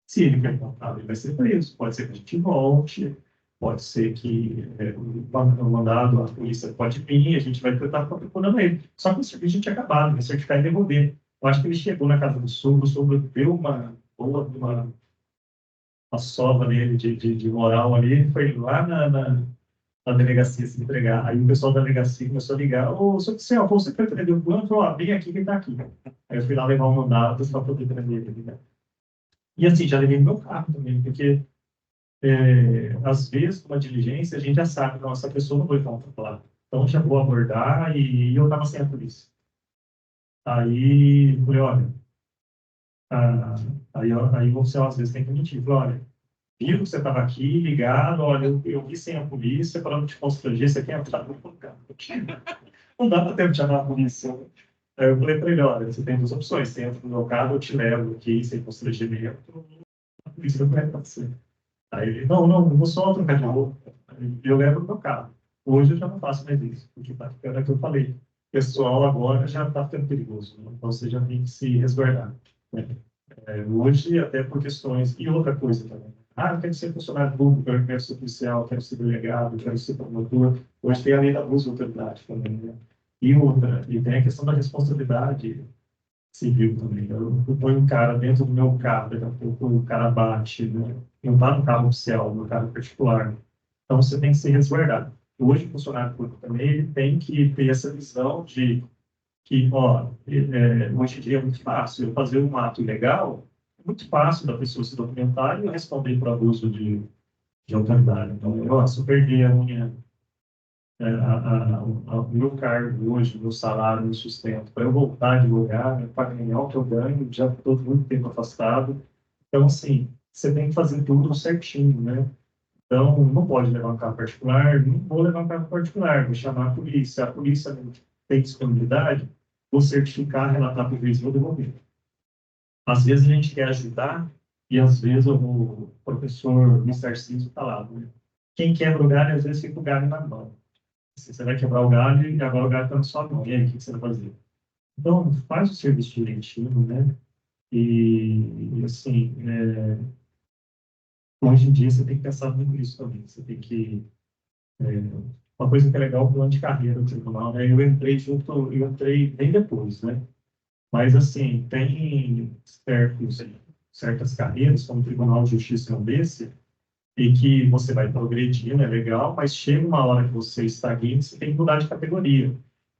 se ele quer voltar, ele vai ser preso, pode ser que a gente volte, pode ser que o mandado, a polícia pode vir, a gente vai tentar ficar procurando ele. Só que o serviço tinha acabado, vai certificar e devolver. Eu acho que ele chegou na casa do sogro, o sogro deu uma sova nele de moral ali, foi lá na delegacia se entregar. Aí o pessoal da delegacia começou a ligar: ô, seu Céu, você foi prender o plano? Falou: ó, vem aqui que ele tá aqui. Aí eu fui lá levar um mandado para poder prender ele, né? E assim, já levei meu carro também, porque às vezes, numa diligência, a gente já sabe, nossa, a pessoa não foi contemplada. Então, já vou abordar e eu estava sem a polícia. Aí, falei, olha, ah, aí o oficial às vezes tem que mentir. Falei, olha, viu que você estava aqui, ligado, olha, eu vi sem a polícia, para não te constranger, você quer entrar no lugar. Não dá para ter que chamar a polícia. Aí eu falei para ele, olha, você tem duas opções, você entra no meu carro, eu te levo aqui, sem constrangimento, a polícia vai para você. Aí ele, não, eu vou só trocar de roupa. Aí eu levo o meu carro. Hoje eu já não faço mais isso, porque tá ficando é o que eu falei. O pessoal agora já está ficando perigoso, né? Então você já tem que se resguardar, né? Hoje, até por questões... E outra coisa também. Ah, eu quero ser funcionário público, eu quero ser policial, eu quero ser delegado, eu quero ser promotor. Hoje tem a lei da abuso de autoridade também, né? E outra, e tem a questão da responsabilidade civil também. Eu ponho um cara dentro do meu carro, daqui a pouco o cara bate, né? Não está no carro oficial, no carro particular. Então você tem que se resguardar. Hoje, o funcionário público também ele tem que ter essa visão de que, ó, hoje em dia é muito fácil eu fazer um ato ilegal, é muito fácil da pessoa se documentar e eu responder por abuso de autoridade. Então, ó, se eu perder a minha o meu cargo hoje, o meu salário, o meu sustento, para eu voltar a advogar, eu pagamento que eu ganho, já estou muito tempo afastado. Então, assim, você tem que fazer tudo certinho, né? Então, não pode levar um carro particular, não vou levar um carro particular, vou chamar a polícia não tem disponibilidade, vou certificar, relatar para o juiz e vou devolver. Às vezes a gente quer ajudar e às vezes o professor Mr. Ciso está lá, né? Quem quebra o galho, às vezes fica o galho na mão. Você vai quebrar o galho e agora o galho está na sua mão. E aí, o que você vai fazer? Então, faz o serviço direitinho, né? Assim, hoje em dia você tem que pensar muito nisso também. Você tem que... uma coisa que é legal, o plano de carreira do tribunal, né? Eu entrei bem depois, né? Mas, assim, tem certas carreiras, como o Tribunal de Justiça desse, e que você vai progredindo, é legal, mas chega uma hora que você estagna, você tem que mudar de categoria.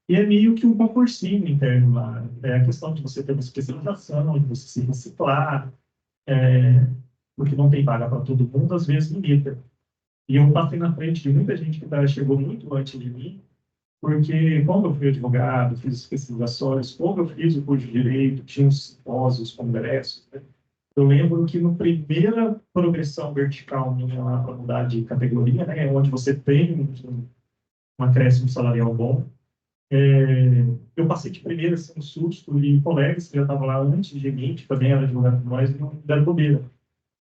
E é meio que um concursinho interno lá. É a questão de você ter uma especialização, de você se reciclar, porque não tem vaga para todo mundo, às vezes limita. E eu passei na frente de muita gente que chegou muito antes de mim, porque quando eu fui advogado, fiz especializações, quando eu fiz o curso de Direito, tinha os simpósios, congressos, né? Eu lembro que na primeira progressão vertical minha lá para mudar de categoria, né, onde você tem um acréscimo salarial bom, eu passei de primeira, assim, um susto, e colegas que já estavam lá antes de mim, que também eram advogados como nós, e não deram bobeira.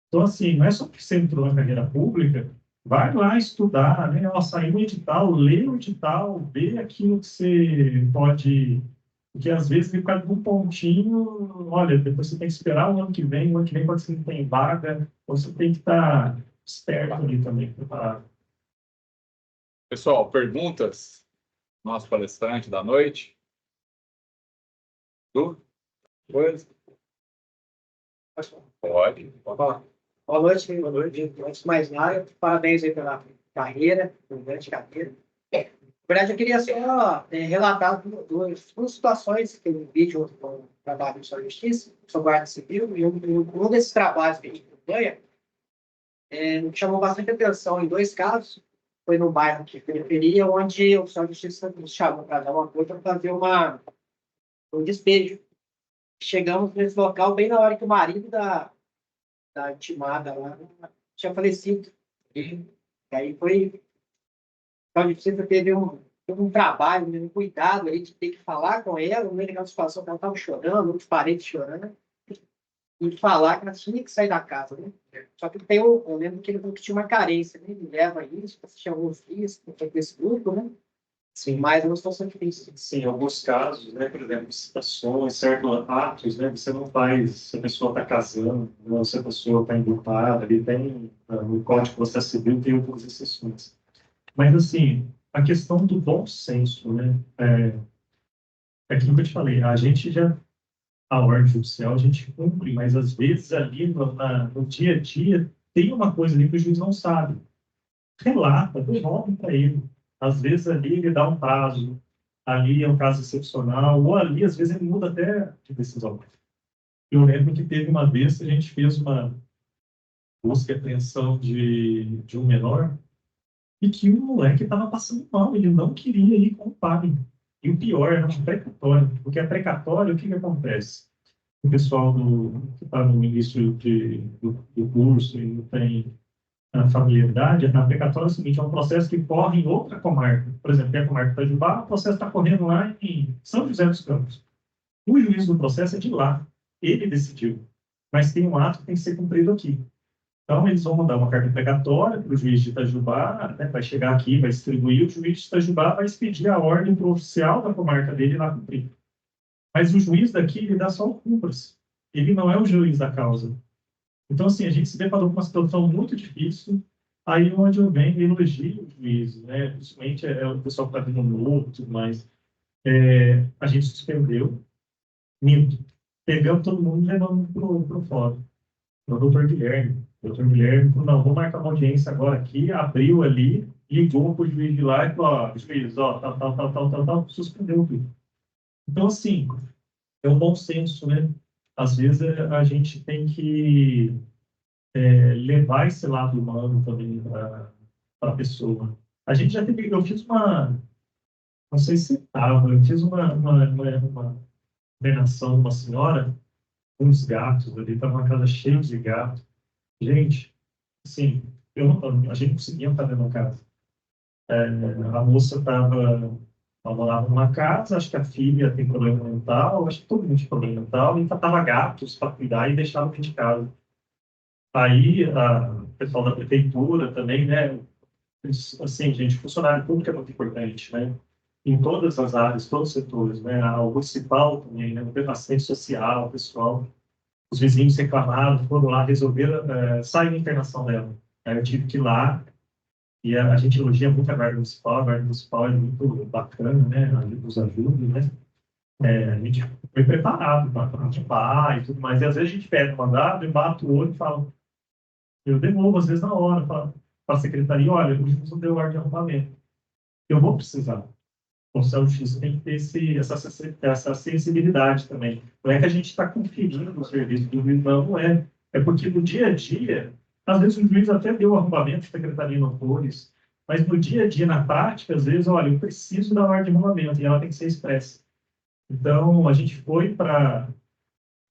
Então, assim, não é só porque você entrou na carreira pública, vai lá estudar, né? Ó, sair um edital, lê o edital, vê aquilo que você pode... Porque, às vezes, ele fica um pontinho, olha, depois você tem que esperar o ano que vem pode ser que não tem vaga, então você tem que estar esperto ali também, preparado. Pessoal, perguntas? Nosso palestrante da noite. Dúvida? Coisa? Pode. Pode falar. Boa noite, boa noite. Antes de mais nada, parabéns aí pela carreira, pela grande carreira. Na verdade, eu queria só relatar duas situações que eu vi junto com o trabalho de Justiça, sou guarda civil, e um desses trabalhos que a gente acompanha me chamou bastante atenção em dois casos. Foi no bairro de periferia, onde o oficial de justiça nos chamou para dar uma coisa, para fazer um despejo. Chegamos nesse local bem na hora que o marido da intimada lá tinha falecido. E aí foi... A justiça teve um trabalho, um cuidado aí de ter que falar com ela, no meio daquela situação que ela estava chorando, os parentes chorando, e falar que ela tinha que sair da casa, né? Só que eu lembro que ele falou que tinha uma carência, né? Ele leva isso, assistir alguns dias, esse grupo, né? Sim, Mas é uma situação difícil. sim, em alguns casos, né, por exemplo, situações, certos atos, né, você não faz, se a pessoa está casando, ou se a pessoa está enlutada, ali tem, no Código de Processo Civil tem outras exceções. Mas, assim, a questão do bom senso, né, é aquilo que eu te falei, a gente já, a ordem judicial, a gente cumpre, mas às vezes ali no dia a dia tem uma coisa ali que o juiz não sabe. Relata, devolve para ele. Às vezes ali ele dá um prazo, ali é um caso excepcional, ou ali às vezes ele muda até de decisão. Eu lembro que teve uma vez que a gente fez busca e apreensão de um menor, e que o moleque estava passando mal, ele não queria ir com o pai. E o pior, era um precatório, porque a precatório, o que acontece? O pessoal que está no início do curso e não tem a familiaridade, a precatória é o seguinte, é um processo que corre em outra comarca. Por exemplo, tem a comarca de Itajubá, o processo está correndo lá em São José dos Campos. O juiz do processo é de lá, ele decidiu, mas tem um ato que tem que ser cumprido aqui. Então, eles vão mandar uma carta precatória para o juiz de Itajubá, né, vai chegar aqui, vai distribuir, o juiz de Itajubá vai expedir a ordem para o oficial da comarca dele lá cumprir. Mas o juiz daqui, ele dá só o cumpras. Ele não é o juiz da causa. Então, assim, a gente se deparou com uma situação muito difícil, aí onde eu venho e elogio o juiz, né? Principalmente o pessoal que está vindo novo e tudo mais. A gente suspendeu, minto, pegamos todo mundo e levamos para o fórum. O doutor Guilherme. O doutor Guilherme falou, não, vou marcar uma audiência agora aqui, abriu ali, ligou para o juiz de lá e falou, ó, juiz, ó, tal, suspendeu tudo. Então, assim, é um bom senso, né? Às vezes a gente tem que levar esse lado humano também para a pessoa. A gente já teve, eu fiz não sei se estava, eu fiz uma ordenação de uma senhora com uns gatos ali, estava uma casa cheia de gatos. Gente, assim, a gente não conseguia estar dentro da casa. A moça ela morava numa casa, acho que a filha tem problema mental, acho que todo mundo tem problema mental, e tratava gatos para cuidar e deixava dentro de casa. Aí, o pessoal da prefeitura também, né? Assim, gente, funcionário público é muito importante, né? Em todas as áreas, todos os setores, né? O municipal também, né? O assistente social, o pessoal, os vizinhos reclamaram, foram lá, resolveram, sair da internação dela. Aí eu tive que ir lá, e a gente elogia muito a Guarda Municipal é muito bacana, né? Nos ajuda, né? A gente foi preparado para participar e tudo mais. E às vezes a gente pede um mandado e bate o olho e fala, eu devolvo, às vezes, na hora, para a secretaria, olha, o juiz não deu ordem de arrumamento. Eu vou precisar. O Conselho de Justiça tem que ter essa sensibilidade também. Não é que a gente está conferindo o serviço do juiz, não é. É porque no dia a dia, às vezes o juiz até deu o arrumamento, a secretaria não pôs, mas no dia a dia, na prática, às vezes, olha, eu preciso da ordem de arrumamento e ela tem que ser expressa. Então, a gente foi para...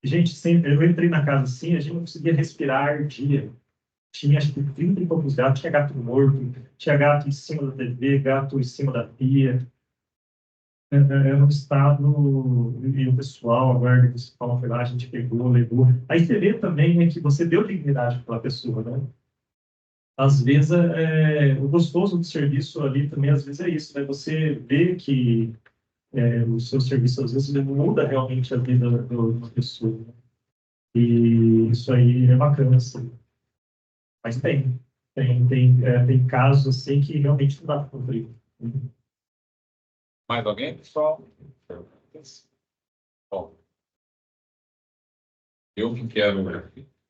Gente, eu entrei na casa assim, a gente não conseguia respirar, ardia. Tinha, acho que 30 e poucos gatos, tinha gato morto, tinha gato em cima da TV, gato em cima da pia. Era um estado, e o pessoal, a guarda municipal foi lá, a gente pegou, levou. Aí você vê também, né, que você deu dignidade para a pessoa, né? Às vezes, o gostoso do serviço ali também, às vezes é isso, né? Você vê que o seu serviço, às vezes, ele muda realmente a vida da pessoa, né? E isso aí é bacana, assim. Mas tem casos assim que realmente não dá para cumprir. Mais alguém, pessoal? Bom, eu que quero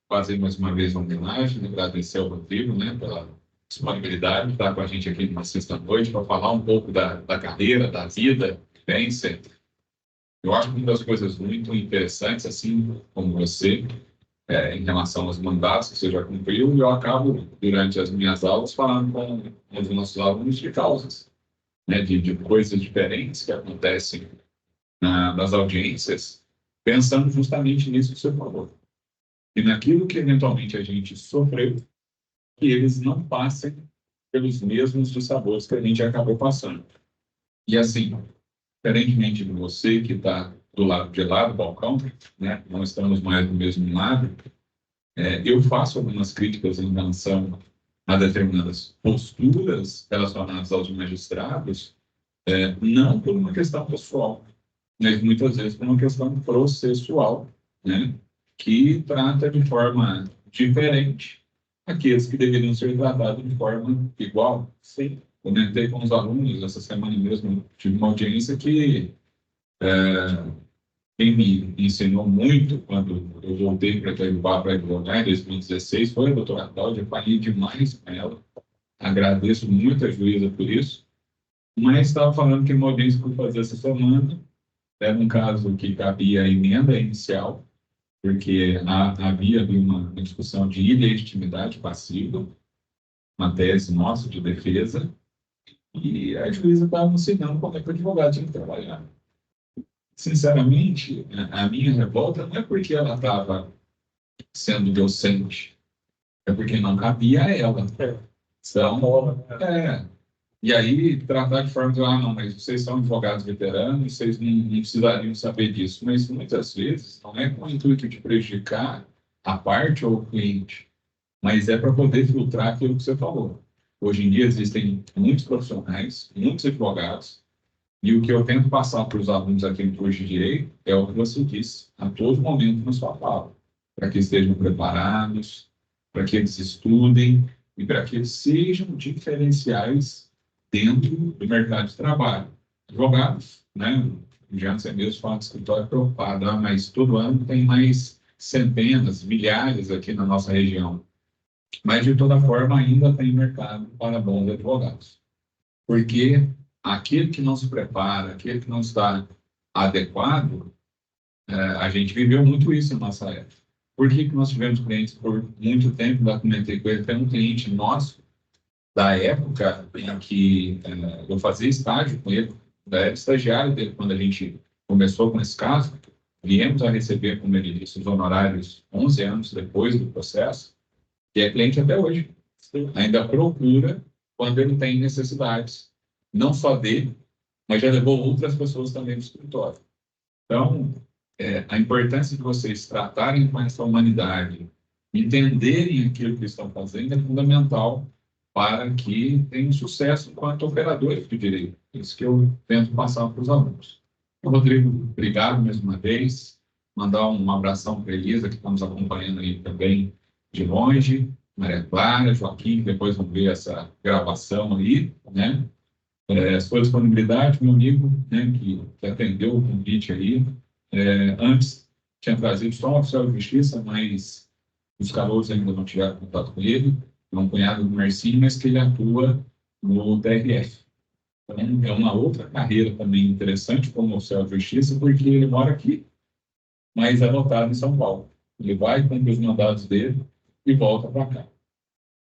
fazer mais uma vez uma homenagem, agradecer ao Rodrigo, né, pela disponibilidade de estar com a gente aqui numa sexta-noite para falar um pouco da carreira, da vida, vivência. Eu acho que uma das coisas muito interessantes, assim como você, em relação aos mandatos que você já cumpriu, eu acabo, durante as minhas aulas, falando com os nossos alunos de causas, né, de coisas diferentes que acontecem nas audiências, pensando justamente nisso que você falou. E naquilo que eventualmente a gente sofreu, que eles não passem pelos mesmos dissabores que a gente acabou passando. E assim, diferentemente de você que está do lado de lá do balcão, né, não estamos mais do mesmo lado, eu faço algumas críticas em relação a determinadas posturas relacionadas aos magistrados, não por uma questão pessoal, mas muitas vezes por uma questão processual, né, que trata de forma diferente aqueles que deveriam ser tratados de forma igual. Sim. Comentei com os alunos essa semana mesmo, tive uma audiência que quem me ensinou muito quando eu voltei para Itajubá para advogar em 2016 foi a doutora Cláudia, falei demais com ela, agradeço muito a juíza por isso, mas estava falando que uma audiência que eu fui fazer essa semana era um caso que cabia a emenda inicial porque havia ali uma discussão de ilegitimidade passiva, uma tese nossa de defesa, e a juíza estava ensinando como é que o advogado tinha que trabalhar. Sinceramente, a minha revolta não é porque ela estava sendo docente, é porque não cabia a ela. Então, e aí tratar de forma de, não, mas vocês são advogados veteranos, vocês não precisariam saber disso. Mas muitas vezes não é com o intuito de prejudicar a parte ou o cliente, mas é para poder filtrar aquilo que você falou. Hoje em dia existem muitos profissionais, muitos advogados, e o que eu tento passar para os alunos aqui no curso de Direito é o que você disse, a todo momento na sua fala, para que estejam preparados, para que eles estudem e para que eles sejam diferenciais dentro do mercado de trabalho. Advogados, né? Já você mesmo fala de escritório preocupado, mas todo ano tem mais centenas, milhares aqui na nossa região. Mas, de toda forma, ainda tem mercado para bons advogados. Porque aquele que não se prepara, aquele que não está adequado, a gente viveu muito isso na nossa época. Por que nós tivemos clientes por muito tempo? Já comentei com ele, tem um cliente nosso, da época em que eu fazia estágio com ele, era estagiário dele, quando a gente começou com esse caso, viemos a receber, como ele disse, os honorários 11 anos depois do processo, e é cliente até hoje. Ainda procura quando ele tem necessidades, não só dele, mas já levou outras pessoas também do escritório. Então, a importância de vocês tratarem com essa humanidade, entenderem aquilo que estão fazendo é fundamental para que tenham sucesso enquanto operadores de direito. Isso que eu tento passar para os alunos. Rodrigo, obrigado mais uma vez. Mandar um abração para a Elisa, que estamos acompanhando aí também de longe. Maria Clara, Joaquim, que depois vão ver essa gravação aí, né? Sua disponibilidade, meu amigo, né, que atendeu o convite aí. Antes, tinha trazido só um oficial de justiça, mas os calouros ainda não tiveram contato com ele. É um cunhado do Marcinho, mas que ele atua no TRF. Então, é uma outra carreira também interessante como oficial de justiça, porque ele mora aqui, mas é lotado em São Paulo. Ele vai, cumpre os mandados dele e volta para cá.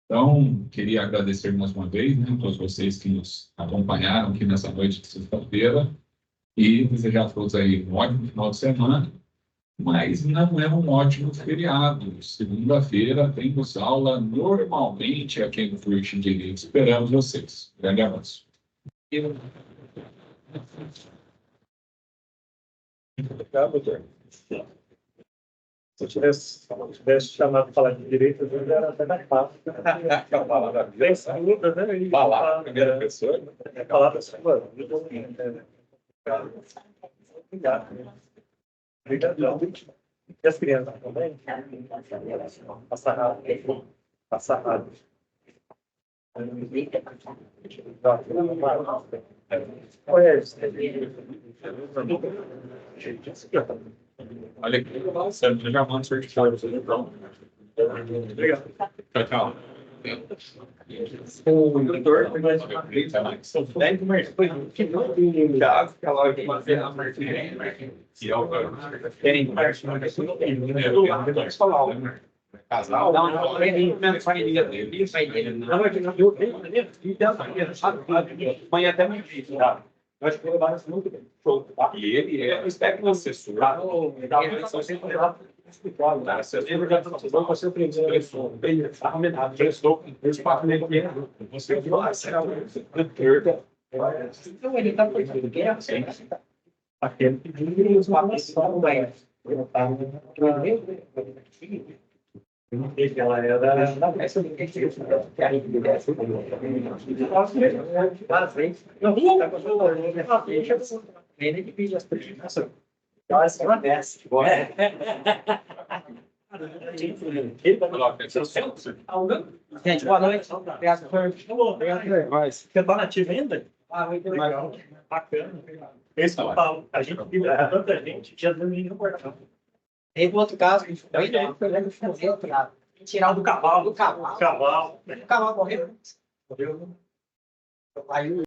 Então, queria agradecer mais uma vez, né, a todos vocês que nos acompanharam aqui nessa noite de sexta-feira e desejar a todos aí um ótimo final de semana, mas não é um ótimo feriado. Segunda-feira temos aula normalmente aqui no curso de Direito. Esperamos vocês. Grande abraço. Obrigado, doutor. Se eu tivesse chamado para falar de direito, eu já era até mais fácil. Falar, primeira pessoa. Falar da sua. Obrigado. Obrigadão. E as crianças também? Passar rápido. Passar rápido. Olha aqui, você já manda o certificado para você. Pronto. Obrigado. Tchau, tchau. O doutor, Casal, não, mãe até me disse, tá? Eu acho que ele vai muito bem. e ele é o assessor. Eu já estou com seu primeiro prestou esse papo nele aqui. Você viu lá, Então, ele está por Aquele pediu os papéis ela era ele que pediu as premiações. Gente, boa noite. Obrigado por Você está nativo ainda? muito Legal. Bacana. Esse que eu falo, a gente viu tanta gente que às vezes nem importava. Teve outro caso que a gente foi tirar Do cavalo. o cavalo. Cavalo. O cavalo morreu. Morreu. Aí